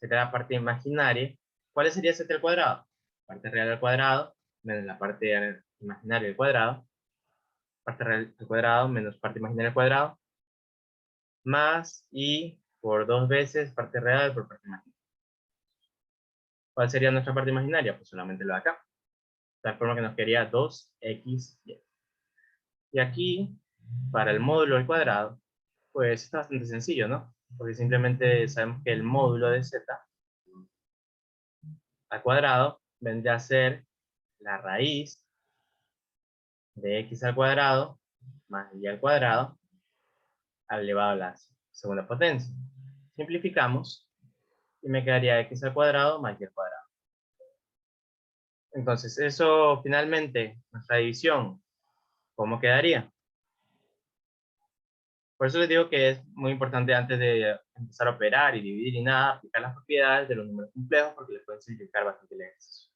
la parte imaginaria. ¿Cuál sería z al cuadrado? Parte real al cuadrado menos la parte imaginaria al cuadrado. Parte real al cuadrado menos parte imaginaria al cuadrado. Más y por 2 veces parte real por parte imaginaria. ¿Cuál sería nuestra parte imaginaria? Pues solamente lo de acá. De tal forma que nos quedaría 2x. Y aquí, para el módulo al cuadrado, pues está bastante sencillo, ¿no? Porque simplemente sabemos que el módulo de z al cuadrado vendría a ser la raíz de x al cuadrado más y al cuadrado elevado a la segunda potencia. Simplificamos y me quedaría x al cuadrado más y al cuadrado. Entonces, eso finalmente, nuestra división, ¿cómo quedaría? Por eso les digo que es muy importante antes de empezar a operar y dividir y nada, aplicar las propiedades de los números complejos porque les pueden simplificar bastante el ejercicio.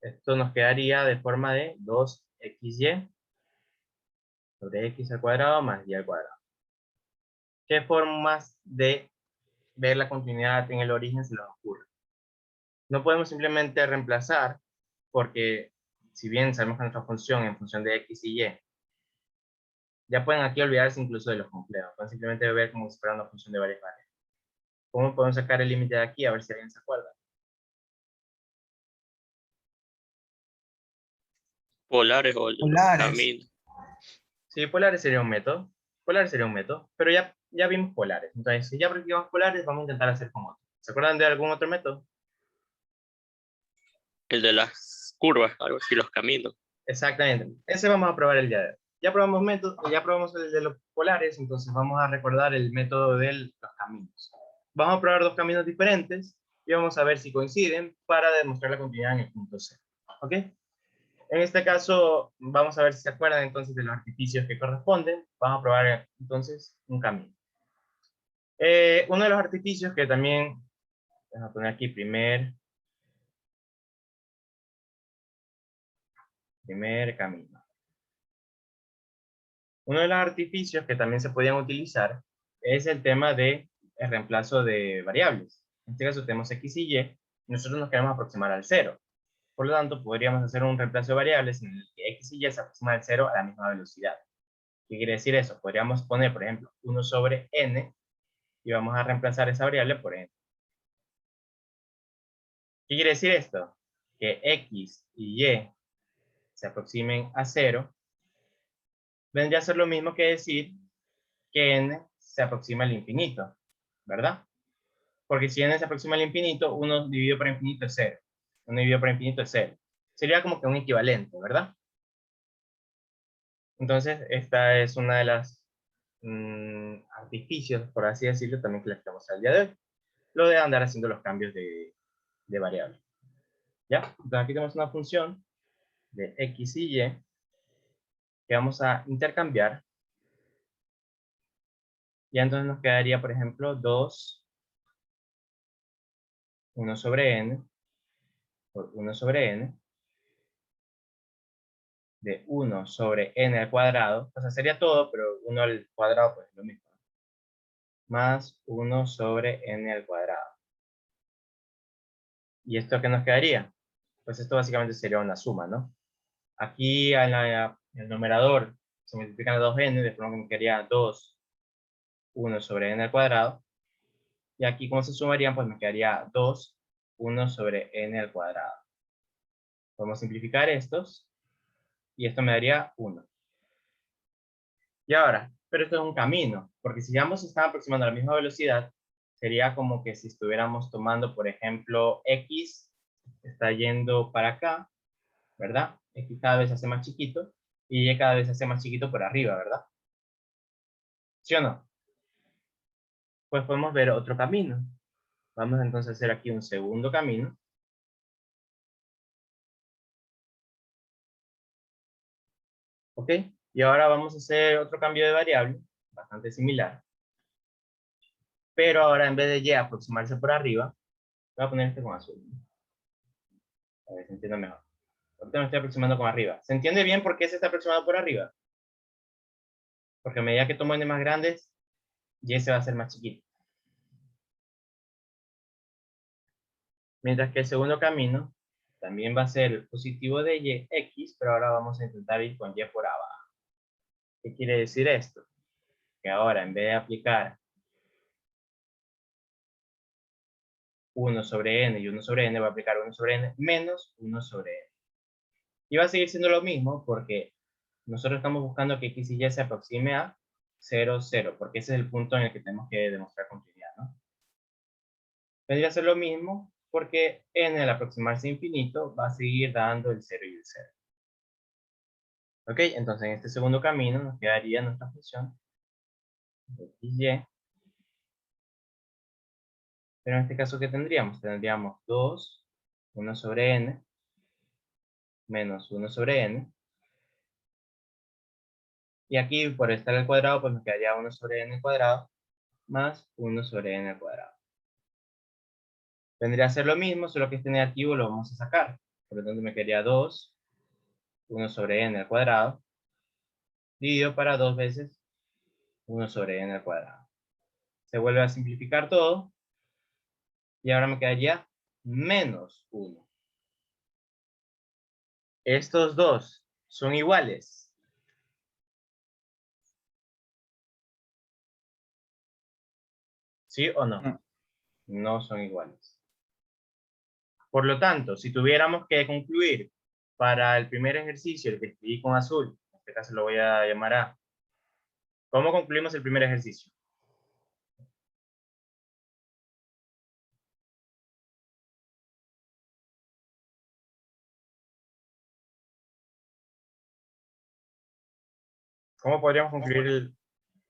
Esto nos quedaría de forma de 2xy sobre x al cuadrado más y al cuadrado. ¿Qué formas de ver la continuidad en el origen se nos ocurre? No podemos simplemente reemplazar, porque si bien sabemos que nuestra función en función de x y y, ya pueden aquí olvidarse incluso de los complejos. Pueden simplemente ver como si fuera una función de varias variables. ¿Cómo podemos sacar el límite de aquí? A ver si alguien se acuerda. Polares o los Polares. caminos. Sí, polares sería un método. Polares sería un método, pero ya vimos polares. Entonces, si ya practicamos polares, vamos a intentar hacer con otro. ¿Se acuerdan de algún otro método? El de las curvas, algo así, los caminos. Exactamente. Ese vamos a probar el día de hoy. Ya probamos método, ya probamos el de los polares, entonces vamos a recordar el método de los caminos. Vamos a probar dos caminos diferentes y vamos a ver si coinciden para demostrar la continuidad en el punto C. ¿Ok? En este caso, vamos a ver si se acuerdan entonces de los artificios que corresponden. Vamos a probar entonces un camino. Uno de los artificios que también, vamos a poner aquí primer camino. Uno de los artificios que también se podían utilizar es el tema de el reemplazo de variables. En este caso tenemos x y y, y nosotros nos queremos aproximar al 0. Por lo tanto, podríamos hacer un reemplazo de variables en el que x y y se aproximan al 0 a la misma velocidad. ¿Qué quiere decir eso? Podríamos poner, por ejemplo, 1 sobre n y vamos a reemplazar esa variable por n. ¿Qué quiere decir esto? Que x y y se aproximen a 0 vendría a ser lo mismo que decir que n se aproxima al infinito, ¿verdad? Porque si n se aproxima al infinito, 1 dividido por infinito es 0. 1 dividido por infinito es 0. Sería como que un equivalente, ¿verdad? Entonces, esta es una de las artificios, por así decirlo, también que les queremos al día de hoy. Lo de andar haciendo los cambios de variable. ¿Ya? Entonces aquí tenemos una función de x y y que vamos a intercambiar. Y entonces nos quedaría, por ejemplo, 2, 1 sobre n, por 1 sobre n, de 1 sobre n al cuadrado, o sea, sería todo, pero 1 al cuadrado pues es lo mismo, más 1 sobre n al cuadrado. ¿Y esto qué nos quedaría? Pues esto básicamente sería una suma, ¿no? Aquí en el numerador se multiplican las 2n, de forma que me quedaría 2, 1 sobre n al cuadrado. Y aquí, como se sumarían, pues me quedaría 2, 1 sobre n al cuadrado. Podemos simplificar estos, y esto me daría 1. Y ahora, pero esto es un camino, porque si ambos se están aproximando a la misma velocidad, sería como que si estuviéramos tomando, por ejemplo, x está yendo para acá, ¿verdad? X cada vez se hace más chiquito, y y cada vez se hace más chiquito por arriba, ¿verdad? ¿Sí o no? Pues podemos ver otro camino. Vamos entonces a hacer aquí un segundo camino. ¿Ok? Y ahora vamos a hacer otro cambio de variable, bastante similar. Pero ahora en vez de y aproximarse por arriba, voy a poner este con azul. A ver si entiendo mejor. Ahorita me estoy aproximando con arriba. ¿Se entiende bien por qué se está aproximando por arriba? Porque a medida que tomo n más grandes, y se va a hacer más chiquito. Mientras que el segundo camino también va a ser positivo de y, x, pero ahora vamos a intentar ir con y por abajo. ¿Qué quiere decir esto? Que ahora en vez de aplicar 1 sobre n y 1 sobre n, va a aplicar 1 sobre n menos 1 sobre n. Y va a seguir siendo lo mismo porque nosotros estamos buscando que x y y se aproxime a 0, 0, porque ese es el punto en el que tenemos que demostrar continuidad, ¿no? Vendría a ser lo mismo porque n al aproximarse a infinito va a seguir dando el 0 y el 0. ¿Ok? Entonces en este segundo camino nos quedaría nuestra función de x, y. Pero en este caso, ¿qué tendríamos? Tendríamos 2, 1 sobre n, menos 1 sobre n, Y aquí, por estar al cuadrado, pues me quedaría 1 sobre n al cuadrado más 1 sobre n al cuadrado. Vendría a ser lo mismo, solo que este negativo lo vamos a sacar. Por lo tanto, me quedaría 2, 1 sobre n al cuadrado, dividido para 2 veces 1 sobre n al cuadrado. Se vuelve a simplificar todo, y ahora me quedaría menos 1. Estos dos son iguales. ¿Sí o no? No. No son iguales. Por lo tanto, si tuviéramos que concluir para el primer ejercicio, el que escribí con azul, en este caso lo voy a llamar A. ¿Cómo concluimos el primer ejercicio? ¿Cómo podríamos concluir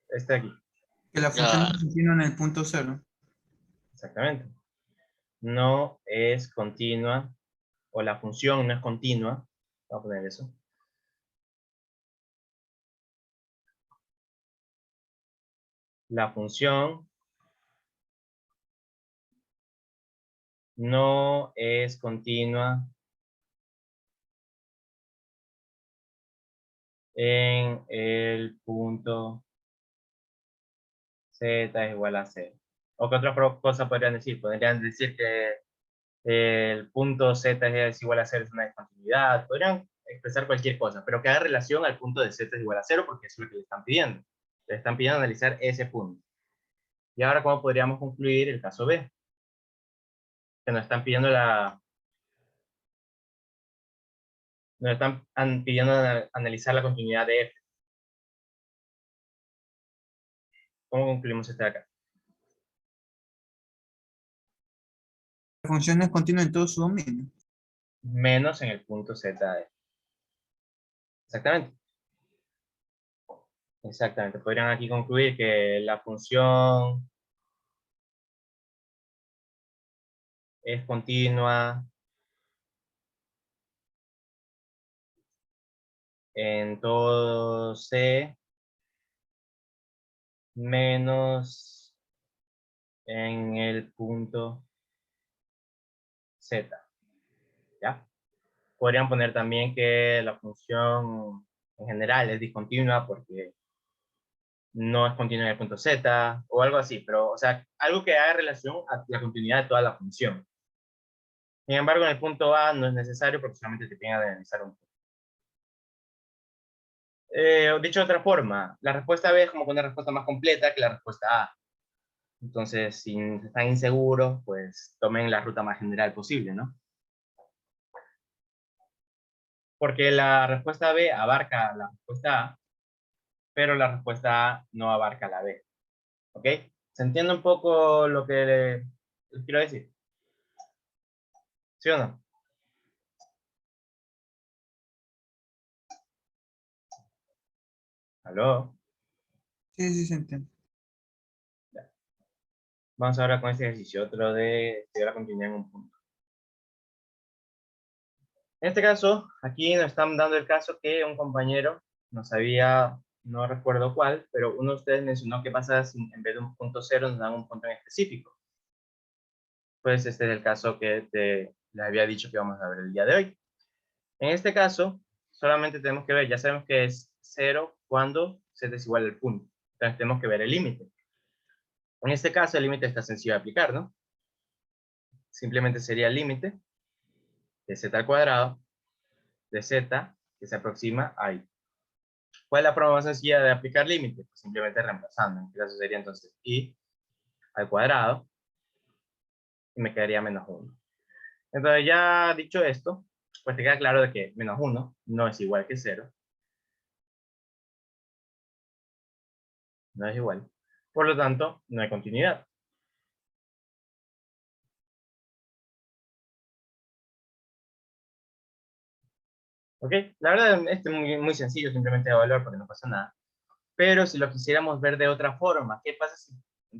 este de aquí? Que la función Ah, es continua en el punto cero. Exactamente. No es continua, o la función no es continua. Vamos a poner eso. La función no es continua en el punto z es igual a 0. ¿O qué otra cosa podrían decir? Podrían decir que el punto z es igual a 0 es una discontinuidad. Podrían expresar cualquier cosa, pero que haga relación al punto de z es igual a 0 porque eso es lo que le están pidiendo. Le están pidiendo analizar ese punto. Y ahora, ¿cómo podríamos concluir el caso B? Que nos están pidiendo pidiendo analizar la continuidad de f. ¿Cómo concluimos este de acá? La función es continua en todo su dominio. Menos en el punto z de f. Exactamente. Exactamente. Podrían aquí concluir que la función es continua en todo C menos en el punto Z. ¿Ya? Podrían poner también que la función en general es discontinua porque no es continua en el punto Z o algo así, pero, o sea, algo que haga relación a la continuidad de toda la función. Sin embargo, en el punto A no es necesario porque solamente te piden analizar un punto. Dicho de otra forma, la respuesta B es como una respuesta más completa que la respuesta A. Entonces, si están inseguros, pues tomen la ruta más general posible, ¿no? Porque la respuesta B abarca la respuesta A, pero la respuesta A no abarca la B. ¿Ok? ¿Se entiende un poco lo que les quiero decir? ¿Sí o no? ¿Aló? Sí, sí, se entiende. Ya. Vamos ahora con este ejercicio, otro de estudiar la continuidad en un punto. En este caso, aquí nos están dando el caso que un compañero nos había, no recuerdo cuál, pero uno de ustedes mencionó que pasa si en vez de un punto cero nos dan un punto en específico. Pues este es el caso que les había dicho que vamos a ver el día de hoy. En este caso, solamente tenemos que ver, ya sabemos que es 0 cuando z es igual al punto. Entonces tenemos que ver el límite. En este caso, el límite está sencillo de aplicar, ¿no? Simplemente sería el límite de z al cuadrado de z que se aproxima a i. ¿Cuál es la forma más sencilla de aplicar límite? Pues simplemente reemplazando. En este caso sería entonces i al cuadrado y me quedaría menos 1. Entonces ya dicho esto, pues te queda claro de que menos 1 no es igual que 0. No es igual. Por lo tanto, no hay continuidad. ¿Ok? La verdad, este es muy sencillo, simplemente evaluar porque no pasa nada. Pero si lo quisiéramos ver de otra forma, ¿qué pasa si,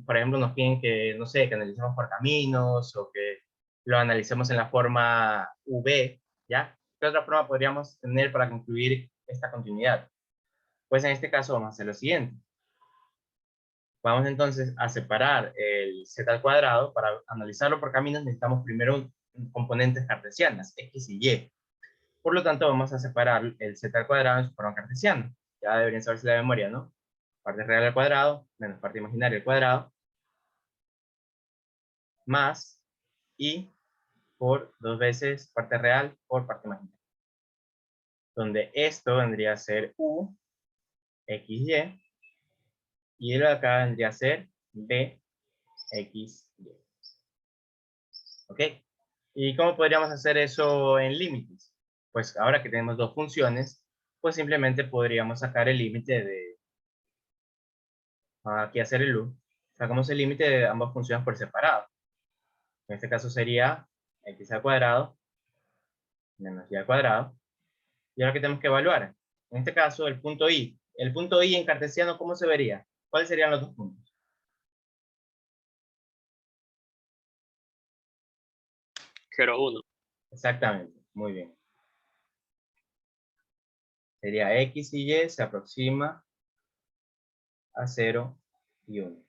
por ejemplo, nos piden que, no sé, que analicemos por caminos o que lo analicemos en la forma V, ¿ya? ¿Qué otra forma podríamos tener para concluir esta continuidad? Pues en este caso vamos a hacer lo siguiente. Vamos entonces a separar el z al cuadrado. Para analizarlo por caminos necesitamos primero componentes cartesianas, x y y. Por lo tanto, vamos a separar el z al cuadrado en su forma cartesiana. Ya deberían saberse la memoria, ¿no? Parte real al cuadrado, menos parte imaginaria al cuadrado, más y por 2 veces parte real por parte imaginaria. Donde esto vendría a ser u, x, y lo de acá vendría a ser b, x, y. ¿Ok? ¿Y cómo podríamos hacer eso en límites? Pues ahora que tenemos dos funciones, pues simplemente podríamos sacar el límite de... Aquí hacer el u. Sacamos el límite de ambas funciones por separado. En este caso sería x al cuadrado menos y al cuadrado. Y ahora que tenemos que evaluar. En este caso el punto i. El punto i en cartesiano, ¿cómo se vería? ¿Cuáles serían los dos puntos? 0, 1. Exactamente, muy bien. Sería x y y se aproxima a 0 y 1.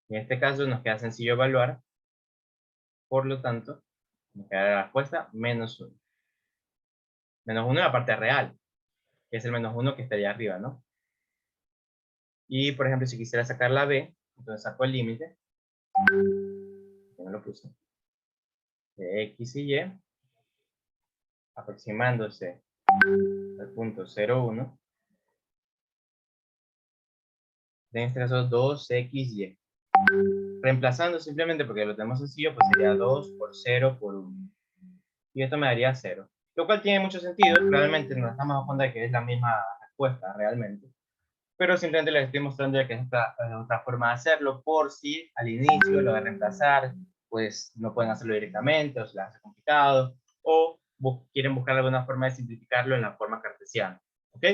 En este caso nos queda sencillo evaluar, por lo tanto, nos queda la respuesta menos 1. Menos 1 en la parte real, que es el menos 1 que estaría arriba, ¿no? Y, por ejemplo, si quisiera sacar la b, entonces saco el límite, que no lo puse, de x y y, aproximándose al punto 0, 1, en este caso 2xy. Reemplazando simplemente porque lo tenemos sencillo, pues sería 2 por 0 por 1. Y esto me daría 0. Lo cual tiene mucho sentido, realmente nos estamos dando cuenta de que es la misma respuesta realmente. Pero simplemente les estoy mostrando que es otra forma de hacerlo, por si al inicio lo de reemplazar, pues no pueden hacerlo directamente, o se les hace complicado, o quieren buscar alguna forma de simplificarlo en la forma cartesiana. ¿Ok?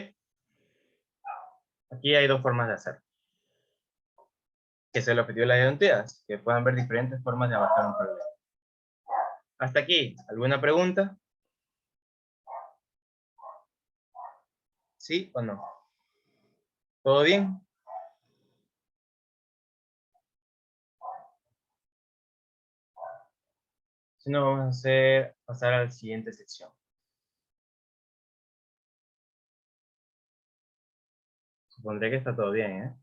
Aquí hay dos formas de hacerlo. Que es el objetivo de las identidades, que puedan ver diferentes formas de abarcar un problema. Hasta aquí, ¿alguna pregunta? ¿Sí o no? ¿Todo bien? Si no, vamos a pasar a la siguiente sección. Supondré que está todo bien, ¿eh?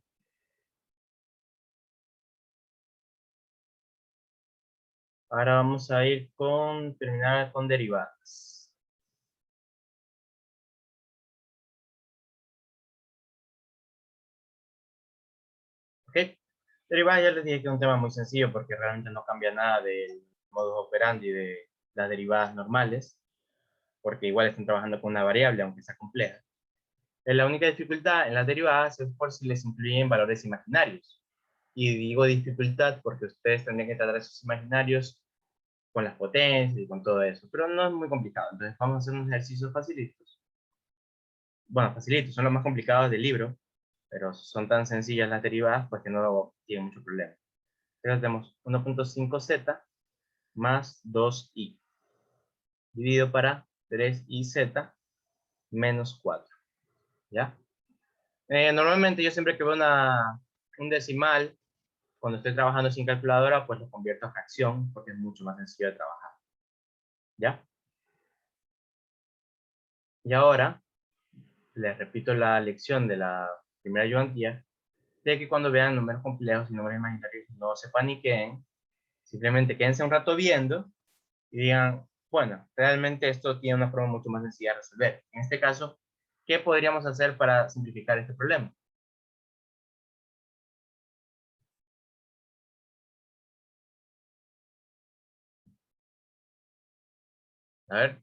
Ahora vamos a ir con terminar con derivadas. ¿Ok? Derivadas ya les dije que es un tema muy sencillo porque realmente no cambia nada del modus operandi de las derivadas normales, porque igual están trabajando con una variable, aunque sea compleja. La única dificultad en las derivadas es por si les incluyen valores imaginarios. Y digo dificultad porque ustedes tendrían que tratar esos imaginarios con las potencias y con todo eso, pero no es muy complicado. Entonces vamos a hacer unos ejercicios facilitos. Bueno, facilitos, son los más complicados del libro, pero son tan sencillas las derivadas pues que no tienen mucho problema. Entonces tenemos 1.5z más 2i dividido para 3iz menos 4. ¿Ya? Normalmente yo siempre que veo un decimal, cuando estoy trabajando sin calculadora, pues lo convierto a fracción porque es mucho más sencillo de trabajar. ¿Ya? Y ahora les repito la lección de la primera ayudantía, de que cuando vean números complejos y números imaginarios no se paniqueen, simplemente quédense un rato viendo y digan, bueno, realmente esto tiene una forma mucho más sencilla de resolver. En este caso, ¿qué podríamos hacer para simplificar este problema? A ver.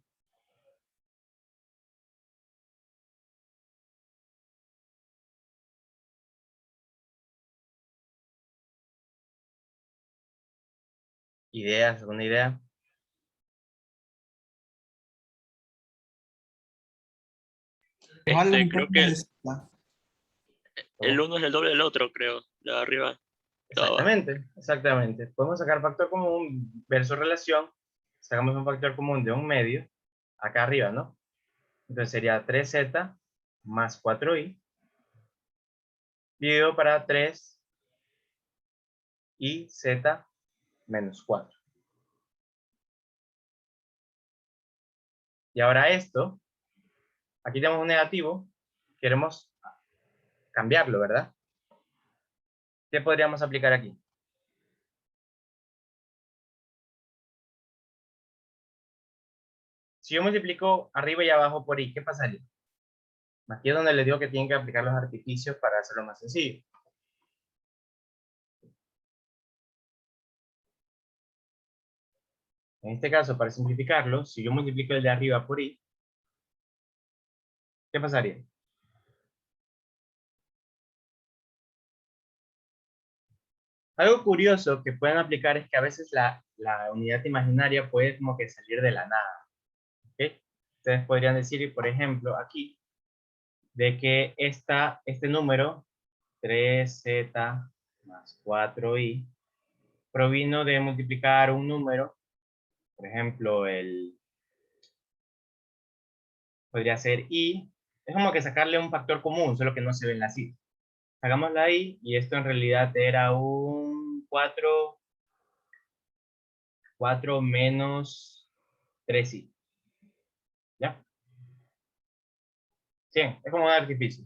¿Ideas? ¿Alguna idea? Algo un Creo poco que más de Z. el 1 es el doble del otro, creo. La de arriba, la de abajo. Exactamente, exactamente. Podemos sacar factor común versus relación. Sacamos un factor común de 1 medio, acá arriba, ¿no? Entonces sería 3z más 4i, dividido para 3 y z menos 4. Y ahora esto, aquí tenemos un negativo, queremos cambiarlo, ¿verdad? ¿Qué podríamos aplicar aquí? Si yo multiplico arriba y abajo por i, ¿qué pasaría? Aquí es donde les digo que tienen que aplicar los artificios para hacerlo más sencillo. En este caso, para simplificarlo, si yo multiplico el de arriba por i, ¿qué pasaría? Algo curioso que pueden aplicar es que a veces la unidad imaginaria puede como que salir de la nada. ¿Ok? Ustedes podrían decir, por ejemplo, aquí, de que este número, 3z más 4i, provino de multiplicar un número, por ejemplo, podría ser i, es como que sacarle un factor común, solo que no se ve en la cita. Sacamos la i, y esto en realidad era un 4 menos 3i. ¿Ya? Sí, es como un artificio.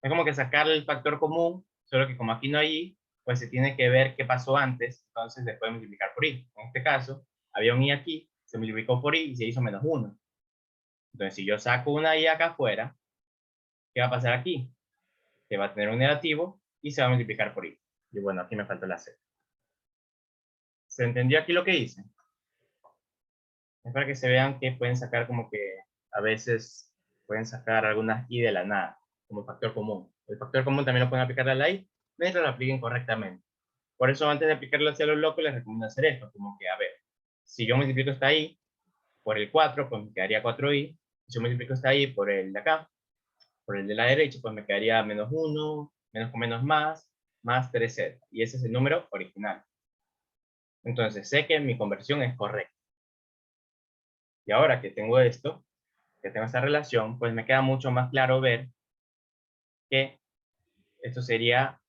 Es como que sacarle el factor común, solo que como aquí no hay i, pues se tiene que ver qué pasó antes, entonces se puede multiplicar por i. En este caso, había un i aquí, se multiplicó por i y se hizo menos 1. Entonces, si yo saco una i acá afuera, ¿qué va a pasar aquí? Que va a tener un negativo y se va a multiplicar por i. Y bueno, aquí me faltó la c. ¿Se entendió aquí lo que hice? Es para que se vean que pueden sacar como que a veces pueden sacar algunas i de la nada, como factor común. El factor común también lo pueden aplicar a la i, mientras lo apliquen correctamente. Por eso antes de aplicarlo hacia los locos les recomiendo hacer esto, como que, a ver, si yo multiplico esta i por el 4, pues me quedaría 4i. Si yo multiplico esta i por el de acá, por el de la derecha, pues me quedaría menos 1, menos con menos más 3z. Y ese es el número original. Entonces sé que mi conversión es correcta. Y ahora que tengo esto, que tengo esta relación, pues me queda mucho más claro ver que esto sería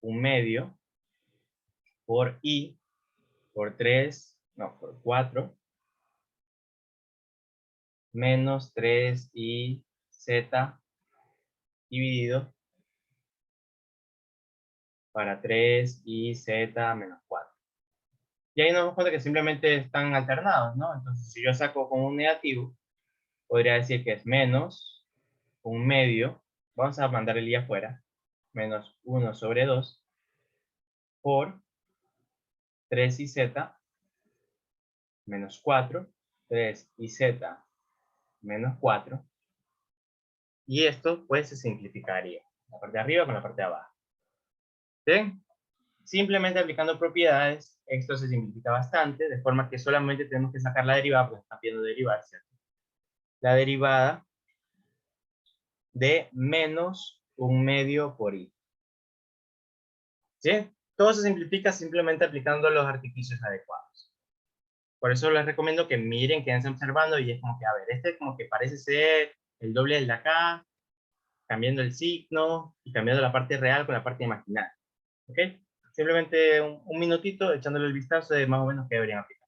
un medio por i por 3, no, por 4, menos 3i z dividido para 3i z menos 4. Y ahí nos damos cuenta que simplemente están alternados, ¿no? Entonces, si yo saco con un negativo, podría decir que es menos un medio, vamos a mandar el i afuera, menos 1 sobre 2 por 3iz menos 4, 3iz menos 4, y esto pues se simplificaría, la parte de arriba con la parte de abajo. ¿Bien? Simplemente aplicando propiedades, esto se simplifica bastante, de forma que solamente tenemos que sacar la derivada, porque está pidiendo derivar, ¿cierto? La derivada de menos un medio por i. ¿Sí? Todo se simplifica simplemente aplicando los artificios adecuados. Por eso les recomiendo que miren, quédense observando y es como que, a ver, este como que parece ser el doble del de acá, cambiando el signo y cambiando la parte real con la parte imaginaria. ¿Ok? Simplemente un minutito echándole el vistazo de más o menos qué deberían aplicar.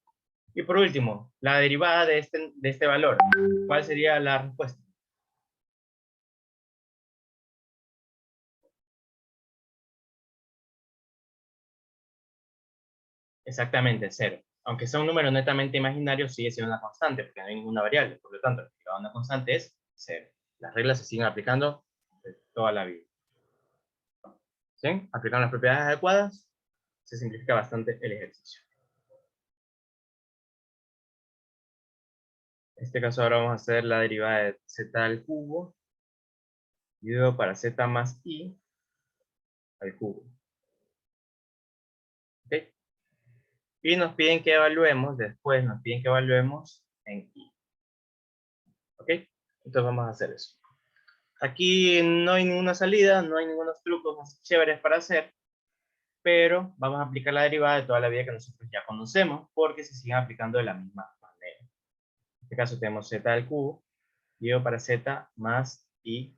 Y por último, la derivada de este valor. ¿Cuál sería la respuesta? Exactamente, 0. Aunque sea un número netamente imaginario, sigue siendo una constante, porque no hay ninguna variable. Por lo tanto, la derivada de una constante es 0. Las reglas se siguen aplicando toda la vida. ¿Sí? Aplicando las propiedades adecuadas, se simplifica bastante el ejercicio. En este caso ahora vamos a hacer la derivada de z al cubo, dividido para z más i al cubo. ¿Ok? Y nos piden que evaluemos, después nos piden que evaluemos en i. ¿Ok? Entonces vamos a hacer eso. Aquí no hay ninguna salida, no hay ningunos trucos más chéveres para hacer, pero vamos a aplicar la derivada de toda la vida que nosotros ya conocemos, porque se siguen aplicando de la misma manera. En este caso tenemos z al cubo, dividido para z más i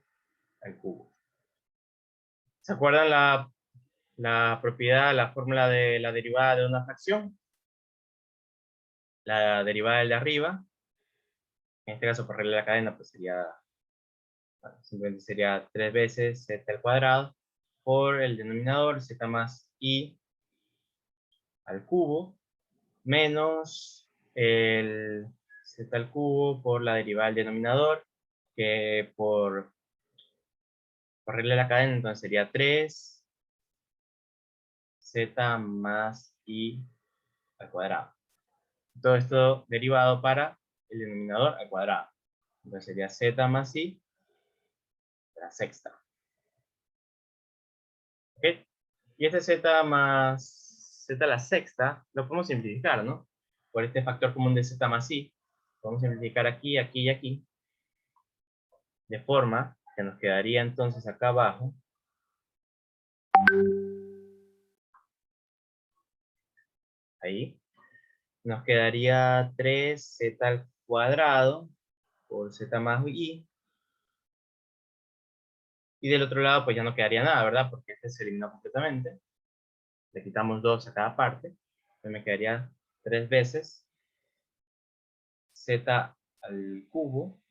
al cubo. ¿Se acuerdan la propiedad, la fórmula de la derivada de una fracción? La derivada del de arriba, en este caso por regla de la cadena, pues sería, bueno, simplemente sería 3 veces z al cuadrado por el denominador z más i al cubo menos el z al cubo por la derivada del denominador, que por regla de la cadena entonces sería 3 z más i al cuadrado. Todo esto derivado para el denominador al cuadrado. Entonces sería z más i a la sexta. ¿Ok? Y este z más z a la sexta lo podemos simplificar, ¿no? Por este factor común de z más i. Podemos simplificar aquí, aquí y aquí. De forma que nos quedaría entonces acá abajo. Ahí. Nos quedaría 3z al cuadrado por z más i. Y del otro lado, pues ya no quedaría nada, ¿verdad? Porque este se eliminó completamente. Le quitamos 2 a cada parte. Entonces me quedaría 3 veces z al cubo,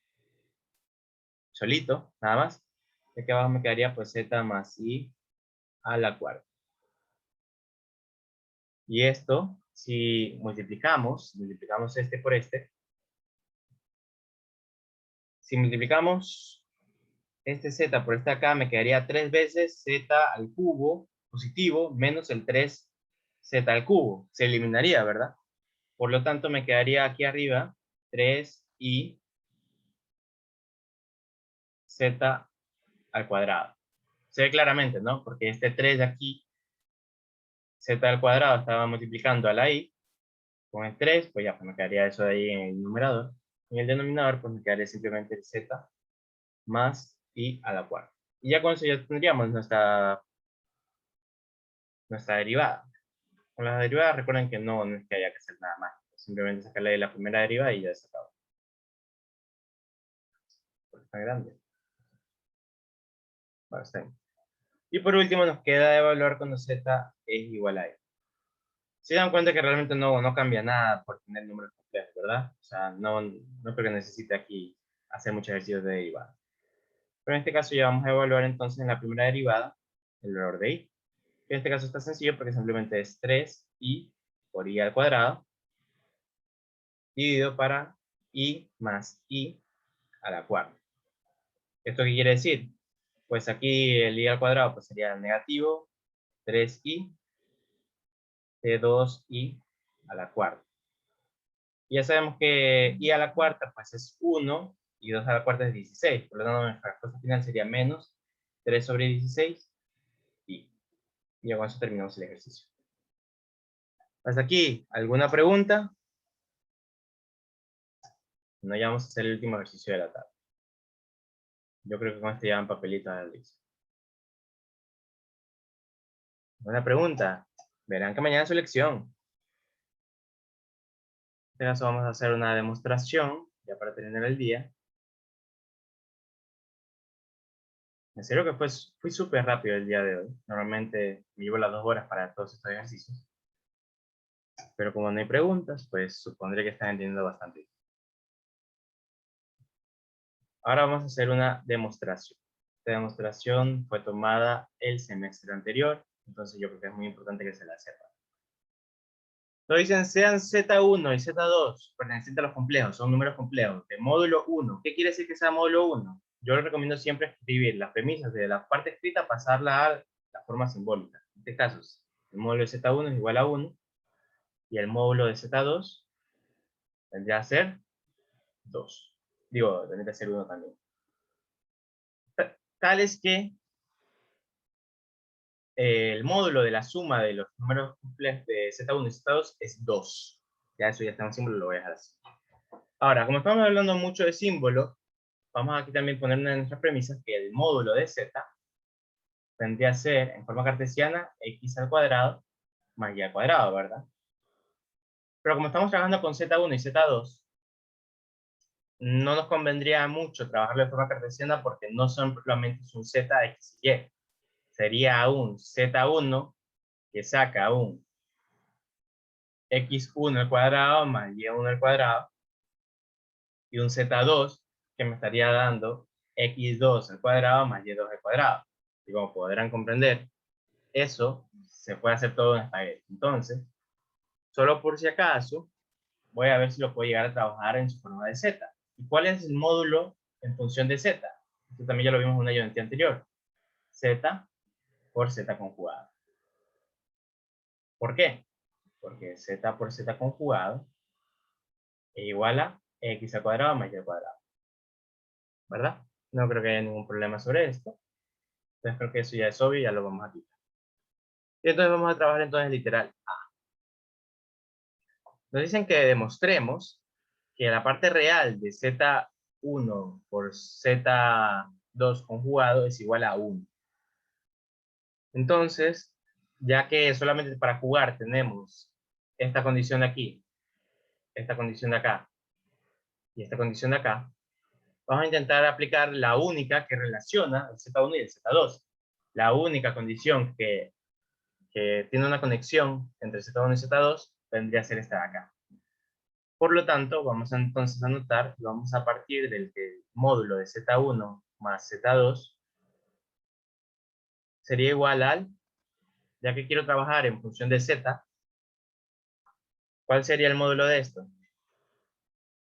solito, nada más. Y aquí abajo me quedaría pues z más i a la cuarta. Y esto, si multiplicamos este por este, si multiplicamos este z por este acá, me quedaría 3 veces z al cubo positivo menos el 3z al cubo. Se eliminaría, ¿verdad? Por lo tanto, me quedaría aquí arriba 3i z al cuadrado. Se ve claramente, ¿no? Porque este 3 de aquí, z al cuadrado, estaba multiplicando a la i con el 3, pues ya pues me quedaría eso de ahí en el numerador. En el denominador, pues me quedaría simplemente el z más i a la cuarta. Y ya con eso ya tendríamos nuestra derivada. Con la derivada recuerden que no es que haya que hacer nada más. Simplemente sacarle de la primera derivada y ya se acabó. Porque está grande. Bueno, está bien. Y por último nos queda evaluar cuando z es igual a e. Se dan cuenta que realmente no cambia nada por tener números complejos, ¿verdad? O sea, no creo que necesite aquí hacer muchos ejercicios de derivada. Pero en este caso ya vamos a evaluar entonces en la primera derivada el valor de i. En este caso está sencillo porque simplemente es 3i por i al cuadrado dividido para i más i a la cuarta. ¿Esto qué quiere decir? Pues aquí el i al cuadrado pues sería negativo 3i de 2i a la cuarta. Y ya sabemos que i a la cuarta pues es 1 y 2 a la cuarta es 16. Por lo tanto, nuestra respuesta final sería menos 3 sobre 16 y ya con eso terminamos el ejercicio. Hasta aquí, ¿alguna pregunta? No, ya vamos a hacer el último ejercicio de la tarde. Yo creo que con este ya van papelitos al listo. Buena pregunta. Verán que mañana es su lección. En este caso vamos a hacer una demostración, ya para terminar el día. En serio que fui súper rápido el día de hoy. Normalmente me llevo las 2 horas para todos estos ejercicios. Pero como no hay preguntas, pues supondré que están entendiendo bastante bien. Ahora vamos a hacer una demostración. Esta demostración fue tomada el semestre anterior, entonces yo creo que es muy importante que se la sepan. Lo dicen, sean Z1 y Z2, pertenecientes a los complejos, son números complejos, de módulo 1. ¿Qué quiere decir que sea módulo 1? Yo les recomiendo siempre escribir las premisas de la parte escrita, pasarla a la forma simbólica. En este caso, el módulo de Z1 es igual a 1, y el módulo de Z2 tendría que ser 2. Digo, tendría que ser 1 también. Tal es que el módulo de la suma de los números complejos de Z1 y Z2 es 2. Ya eso ya está en símbolo, lo voy a dejar así. Ahora, como estamos hablando mucho de símbolos, vamos aquí también a poner una de nuestras premisas que el módulo de Z tendría a ser, en forma cartesiana, x al cuadrado más y al cuadrado, ¿verdad? Pero como estamos trabajando con Z1 y Z2, no nos convendría mucho trabajarlo de forma cartesiana porque no solamente es un z, x y y. Sería un z1 que saca un x1 al cuadrado más y1 al cuadrado y un z2 que me estaría dando x2 al cuadrado más y2 al cuadrado. Y como podrán comprender, eso se puede hacer todo en espagueti. Entonces, solo por si acaso, voy a ver si lo puedo llegar a trabajar en su forma de z. ¿Y cuál es el módulo en función de z? Esto también ya lo vimos en una ayudantía anterior. Z por z conjugado. ¿Por qué? Porque z por z conjugado es igual a x al cuadrado más y al cuadrado. ¿Verdad? No creo que haya ningún problema sobre esto. Entonces creo que eso ya es obvio y ya lo vamos a quitar. Y entonces vamos a trabajar entonces literal A. Nos dicen que demostremos que la parte real de z1 por z2 conjugado es igual a 1. Entonces, ya que solamente para jugar tenemos esta condición de aquí, esta condición de acá y esta condición de acá, vamos a intentar aplicar la única que relaciona el z1 y el z2. La única condición que tiene una conexión entre z1 y z2 vendría a ser esta de acá. Por lo tanto, vamos entonces a anotar y vamos a partir del que el módulo de z1 más z2 sería igual al, ya que quiero trabajar en función de z, ¿cuál sería el módulo de esto?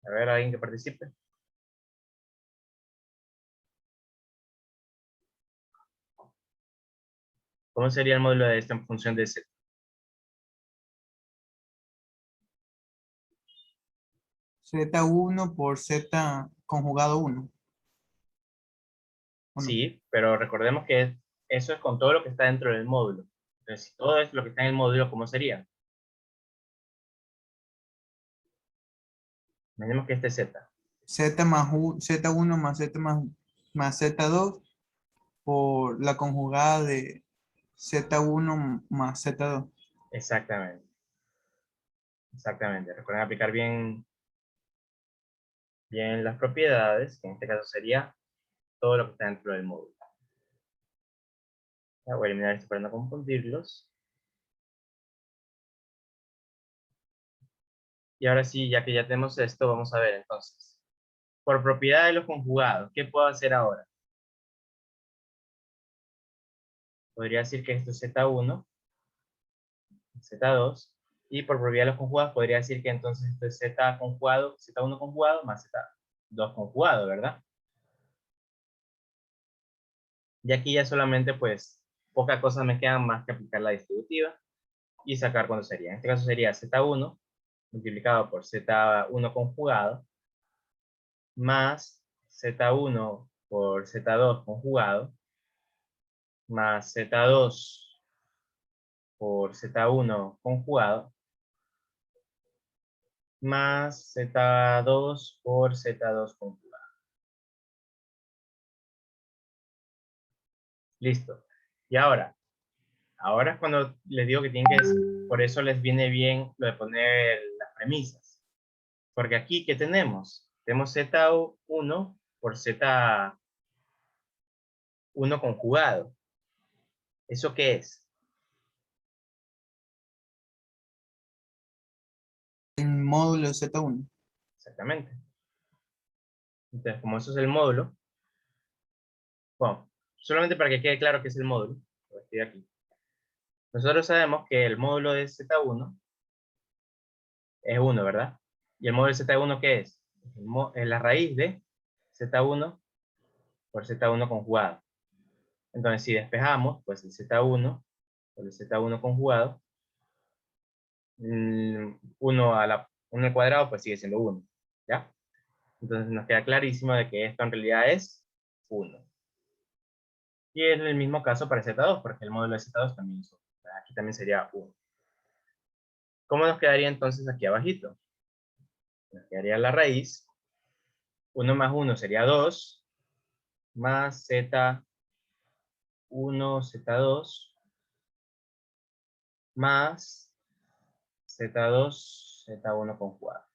A ver, alguien que participe. ¿Cómo sería el módulo de esto en función de z? Z1 por Z conjugado 1. ¿O no? Sí, pero recordemos que eso es con todo lo que está dentro del módulo. Entonces, si todo es lo que está en el módulo, ¿cómo sería? Imaginemos que este es z. Z más Z1 más Z más Z2 por la conjugada de Z1 más Z2. Exactamente. Exactamente. Recuerden aplicar bien las propiedades, que en este caso sería todo lo que está dentro del módulo. Ya voy a eliminar esto para no confundirlos. Y ahora sí, ya que ya tenemos esto, vamos a ver entonces. Por propiedad de los conjugados, ¿qué puedo hacer ahora? Podría decir que esto es Z1, Z2, y por propiedad de los conjugados podría decir que entonces esto es Z conjugado, Z1 conjugado más Z2 conjugado, ¿verdad? Y aquí ya solamente pues pocas cosas me quedan más que aplicar la distributiva y sacar cuánto sería. En este caso sería Z1 multiplicado por Z1 conjugado más Z1 por Z2 conjugado más Z2 por Z1 conjugado más Z2 por Z2 conjugado. Listo. Y ahora es cuando les digo que tienen que, por eso les viene bien lo de poner las premisas. Porque aquí, ¿qué tenemos? Tenemos Z1 por Z1 conjugado. ¿Eso qué es? El módulo de Z1. Exactamente. Entonces, como eso es el módulo, bueno, solamente para que quede claro qué es el módulo, lo estoy aquí. Nosotros sabemos que el módulo de Z1 es 1, ¿verdad? ¿Y el módulo de Z1 qué es? Es la raíz de Z1 por Z1 conjugado. Entonces, si despejamos, pues el Z1 por el Z1 conjugado, 1 al cuadrado, pues sigue siendo 1, ¿ya? Entonces nos queda clarísimo de que esto en realidad es 1. Y es el mismo caso para Z2, porque el módulo de Z2 también es 1. Aquí también sería 1. ¿Cómo nos quedaría entonces aquí abajito? Nos quedaría la raíz. 1 más 1 sería 2, más Z1, Z2, más Z2, Z1 conjugado.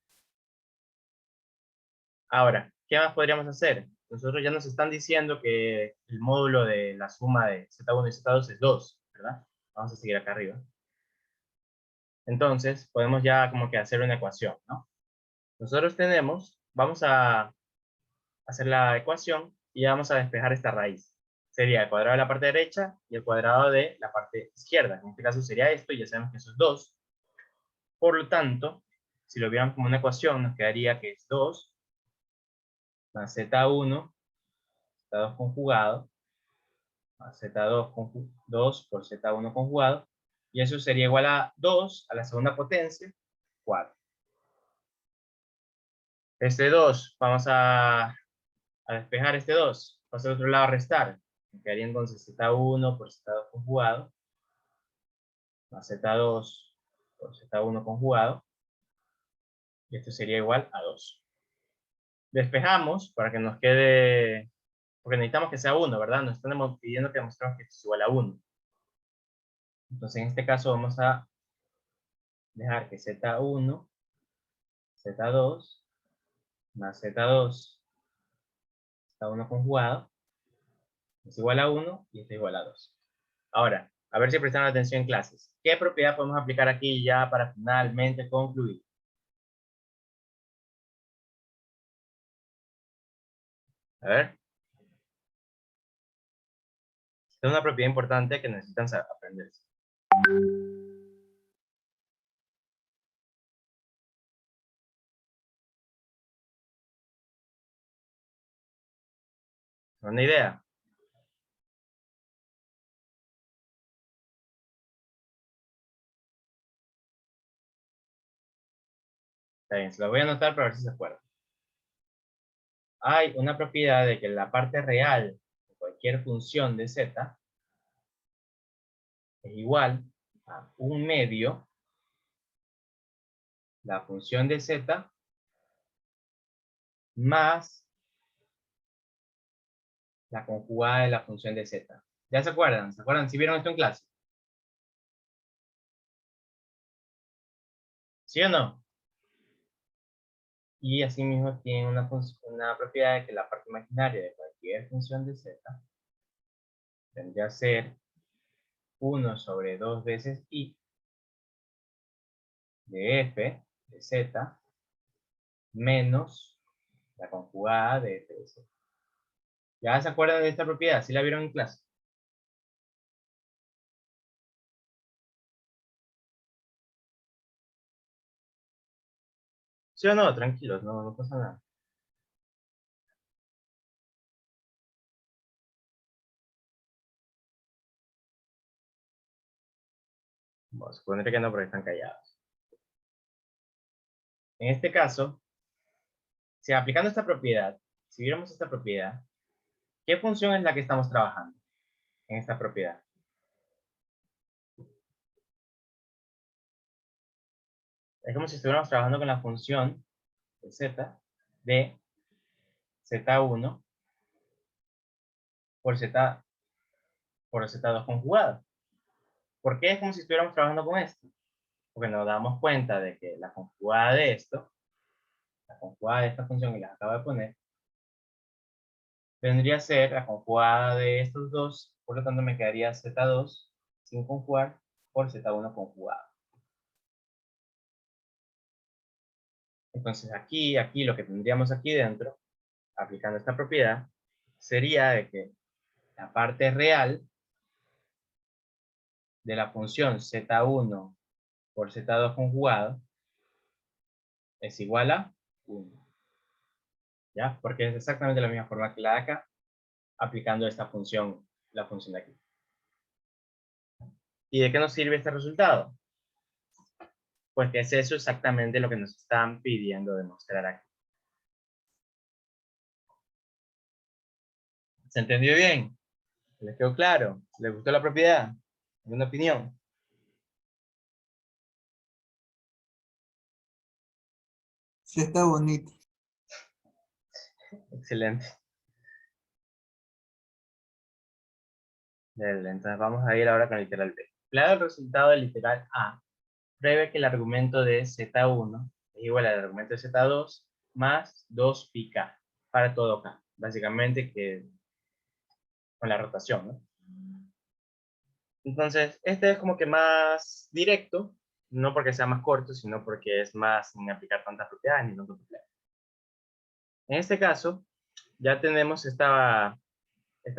Ahora, ¿qué más podríamos hacer? Nosotros ya nos están diciendo que el módulo de la suma de Z1 y Z2 es 2, ¿verdad? Vamos a seguir acá arriba. Entonces, podemos ya como que hacer una ecuación, ¿no? Nosotros tenemos, vamos a hacer la ecuación y vamos a despejar esta raíz. Sería el cuadrado de la parte derecha y el cuadrado de la parte izquierda. En este caso sería esto y ya sabemos que eso es 2. Por lo tanto, si lo viéramos como una ecuación, nos quedaría que es 2 más Z1, Z2 conjugado, más Z2 2 por Z1 conjugado, y eso sería igual a 2 a la segunda potencia, 4. Este 2, vamos a despejar este 2, pasa al otro lado a restar, me quedaría entonces Z1 por Z2 conjugado, más Z2 por Z1 conjugado, y esto sería igual a 2. Despejamos para que nos quede, porque necesitamos que sea 1, ¿verdad? Nos están pidiendo que demostremos que esto es igual a 1. Entonces en este caso vamos a dejar que Z1, Z2, más Z2, Z1 conjugado, es igual a 1 y esto es igual a 2. Ahora, a ver si prestaron atención en clases. ¿Qué propiedad podemos aplicar aquí ya para finalmente concluir? A ver. Esta es una propiedad importante que necesitan aprender. ¿Una idea? Está bien, se lo voy a anotar para ver si se acuerdan. Hay una propiedad de que la parte real de cualquier función de z es igual a 1/2 la función de z más la conjugada de la función de z. ¿Ya se acuerdan? ¿Se acuerdan si vieron esto en clase? ¿Sí o no? Y asimismo tiene una propiedad de que la parte imaginaria de cualquier función de z tendría a ser 1 sobre 2 veces i de f de z menos la conjugada de f de z. ¿Ya se acuerdan de esta propiedad? ¿Sí la vieron en clase? ¿Sí o no? Tranquilos, no pasa nada. Vamos a suponer que no, porque están callados. En este caso, si aplicando esta propiedad, si viéramos esta propiedad, ¿qué función es la que estamos trabajando en esta propiedad? Es como si estuviéramos trabajando con la función de z de z1 por z2 conjugado. ¿Por qué es como si estuviéramos trabajando con esto? Porque nos damos cuenta de que la conjugada de esto, la conjugada de esta función que les acabo de poner, vendría a ser la conjugada de estos dos, por lo tanto me quedaría z2 sin conjugar por z1 conjugado. Entonces aquí lo que tendríamos aquí dentro, aplicando esta propiedad, sería de que la parte real de la función z1 por z2 conjugado es igual a 1. ¿Ya? Porque es exactamente la misma forma que la de acá, aplicando esta función, la función de aquí. ¿Y de qué nos sirve este resultado? Pues que es eso exactamente lo que nos están pidiendo demostrar aquí. ¿Se entendió bien? ¿Les quedó claro? ¿Les gustó la propiedad? ¿Alguna opinión? Sí, está bonito. Excelente. Entonces vamos a ir ahora con el literal B. Dado el resultado del literal A, pruebe que el argumento de Z1 es igual al argumento de Z2 más 2 pi k para todo k. Básicamente que con la rotación, ¿no? Entonces, este es como que más directo, no porque sea más corto, sino porque es más sin aplicar tantas propiedades ni tanto problema. En este caso, ya tenemos esta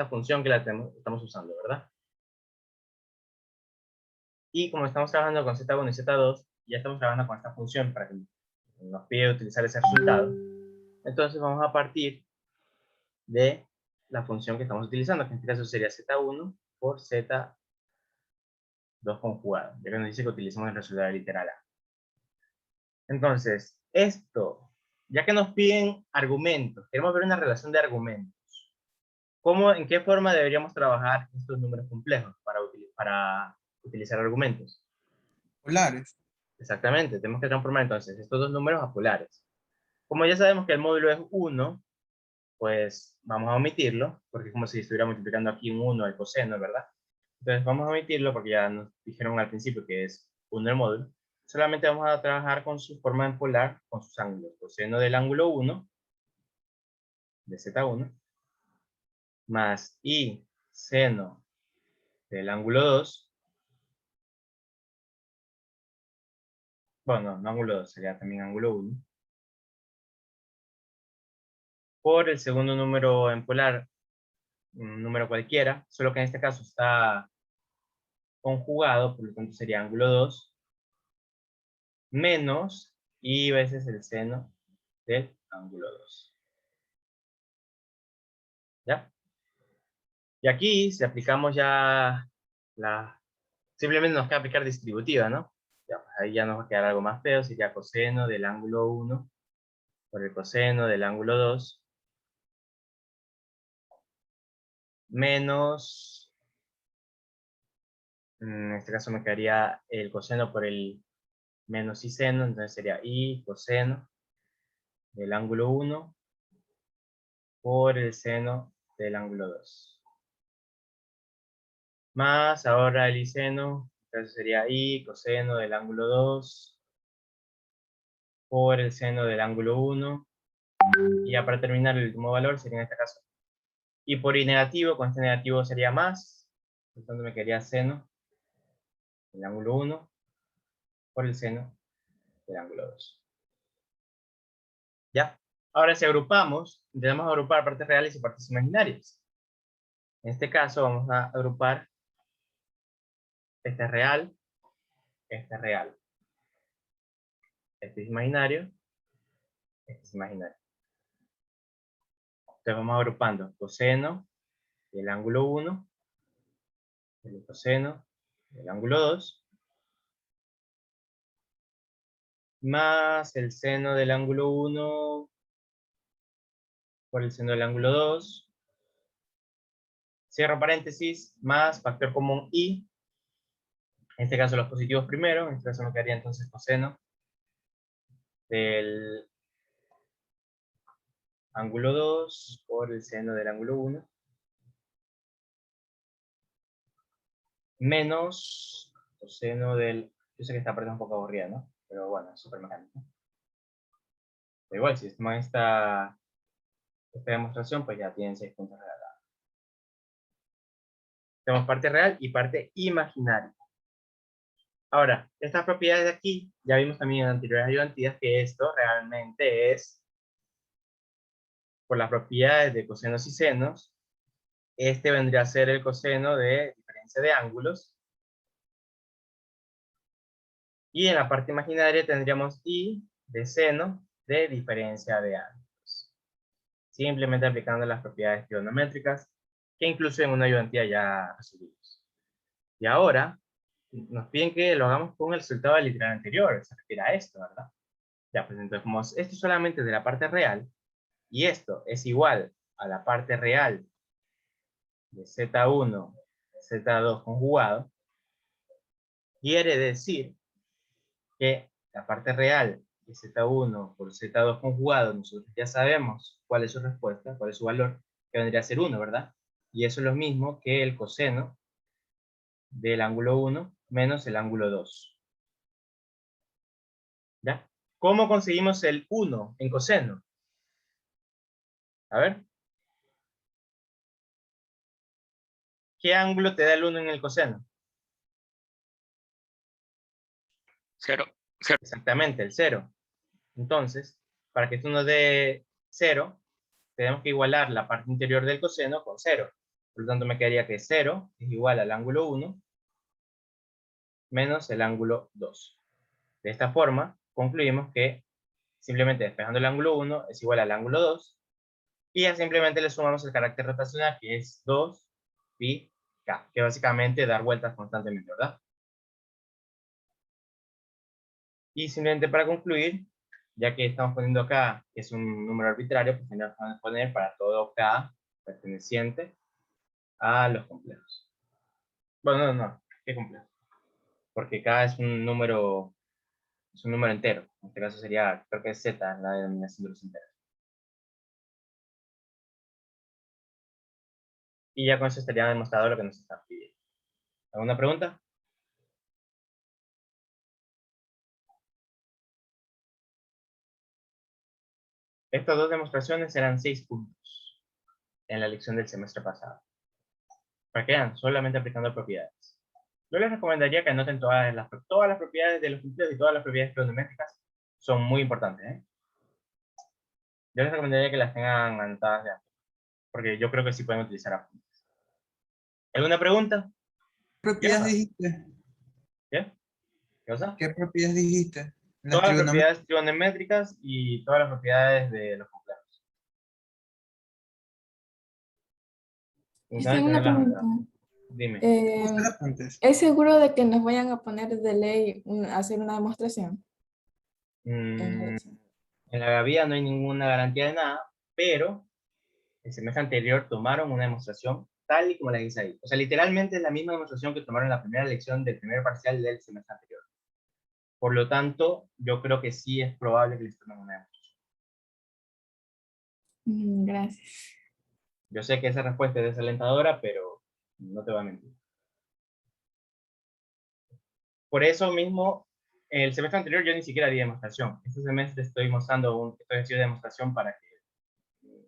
función que estamos usando, ¿verdad? Y como estamos trabajando con Z1 y Z2, ya estamos trabajando con esta función para que nos pide utilizar ese resultado. Entonces vamos a partir de la función que estamos utilizando, que en este caso sería Z1 por Z2 conjugado, ya que nos dice que utilicemos el resultado literal A. Entonces, esto, ya que nos piden argumentos, queremos ver una relación de argumentos. ¿En qué forma deberíamos trabajar estos números complejos para utilizar argumentos? Polares. Exactamente, tenemos que transformar entonces estos dos números a polares. Como ya sabemos que el módulo es 1, pues vamos a omitirlo, porque es como si estuviera multiplicando aquí un 1 al coseno, ¿verdad? Entonces vamos a omitirlo porque ya nos dijeron al principio que es 1 el módulo. Solamente vamos a trabajar con su forma en polar, con sus ángulos. Coseno del ángulo 1, de Z1, más y seno del ángulo 2. Bueno, no ángulo 2, sería también ángulo 1. Por el segundo número en polar, un número cualquiera, solo que en este caso está conjugado, por lo tanto sería ángulo 2, menos y veces el seno del ángulo 2. ¿Ya? Y aquí, si aplicamos ya simplemente nos queda aplicar distributiva, ¿no? Ya, pues ahí ya nos va a quedar algo más feo, sería coseno del ángulo 1 por el coseno del ángulo 2 menos, en este caso me quedaría el coseno por el menos y seno, entonces sería y coseno del ángulo 1 por el seno del ángulo 2. Más ahora el y seno, entonces sería y coseno del ángulo 2 por el seno del ángulo 1. Y ya para terminar el último valor sería en este caso y por y negativo, con este negativo sería más, entonces me quedaría seno del ángulo 1 por el seno del ángulo 2. ¿Ya? Ahora si agrupamos, intentamos agrupar partes reales y partes imaginarias. En este caso vamos a agrupar este es real, este es real. Este es imaginario, este es imaginario. Entonces vamos agrupando coseno del ángulo 1, el coseno del ángulo 2, más el seno del ángulo 1 por el seno del ángulo 2, cierro paréntesis, más factor común y, en este caso los positivos primero, en este caso me quedaría entonces coseno del ángulo 2 por el seno del ángulo 1, menos coseno del, yo sé que esta parte es un poco aburrida, ¿no? Pero bueno, es súper mecánico. Pero igual, si estamos en esta demostración, pues ya tienen 6 puntos regalados. Tenemos parte real y parte imaginaria. Ahora, estas propiedades de aquí, ya vimos también en anteriores ayudantías que esto realmente es, por las propiedades de cosenos y senos, este vendría a ser el coseno de diferencia de ángulos. Y en la parte imaginaria tendríamos y de seno de diferencia de ángulos. Simplemente aplicando las propiedades trigonométricas, que incluso en una ayudantía ya resolvimos. Y ahora, nos piden que lo hagamos con el resultado del literal anterior, se refiere a esto, ¿verdad? Ya, pues entonces como esto solamente es de la parte real, y esto es igual a la parte real de Z1, Z2 conjugado, quiere decir que la parte real de Z1 por Z2 conjugado, nosotros ya sabemos cuál es su respuesta, cuál es su valor, que vendría a ser 1, ¿verdad? Y eso es lo mismo que el coseno del ángulo 1 menos el ángulo 2. ¿Ya? ¿Cómo conseguimos el 1 en coseno? A ver. ¿Qué ángulo te da el 1 en el coseno? 0. Exactamente, el 0. Entonces, para que esto nos dé 0, tenemos que igualar la parte interior del coseno con 0. Por lo tanto, me quedaría que 0 es igual al ángulo 1 menos el ángulo 2. De esta forma, concluimos que simplemente despejando el ángulo 1 es igual al ángulo 2, y ya simplemente le sumamos el carácter rotacional, que es 2 pi k, que básicamente dar vueltas constantemente, ¿verdad? Y simplemente para concluir, ya que estamos poniendo acá, que es un número arbitrario, pues tenemos que poner para todo k perteneciente a los complejos. Bueno, no, ¿qué complejo? Porque k es un número entero. En este caso sería, creo que es z, la denominación de los enteros. Y ya con eso estaría demostrado lo que nos está pidiendo. ¿Alguna pregunta? Estas dos demostraciones eran 6 puntos en la lección del semestre pasado. Para que vean, solamente aplicando propiedades. Yo les recomendaría que anoten todas las propiedades de los complejos y todas las propiedades trigonométricas son muy importantes, ¿eh? Yo les recomendaría que las tengan anotadas de antes, porque yo creo que sí pueden utilizar apuntes. ¿Alguna pregunta? ¿Qué propiedades Ya. dijiste? ¿Qué? ¿Qué cosa? ¿Qué propiedades dijiste? Las Todas las trigonométricas. propiedades trigonométricas y todas las propiedades de los complejos. Tengo una pregunta. Dime. Usa apuntes. ¿Es seguro de que nos vayan a poner de ley hacer una demostración? En la vida no hay ninguna garantía de nada, pero el semestre anterior tomaron una demostración tal y como la hice ahí. O sea, literalmente es la misma demostración que tomaron en la primera lección del primer parcial del semestre anterior. Por lo tanto, yo creo que sí es probable que les tomen una demostración. Gracias. Yo sé que esa respuesta es desalentadora, pero no te voy a mentir. Por eso mismo, el semestre anterior yo ni siquiera di demostración. Este semestre estoy mostrando un ejercicio de demostración para que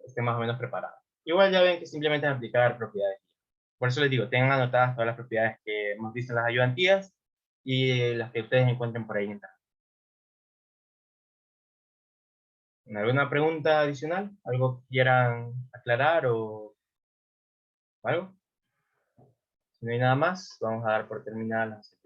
esté más o menos preparado. Igual ya ven que simplemente es aplicar propiedades. Por eso les digo, tengan anotadas todas las propiedades que hemos visto en las ayudantías y las que ustedes encuentren por ahí en internet. ¿Alguna pregunta adicional? ¿Algo que quieran aclarar o algo? Si no hay nada más, vamos a dar por terminada la sesión.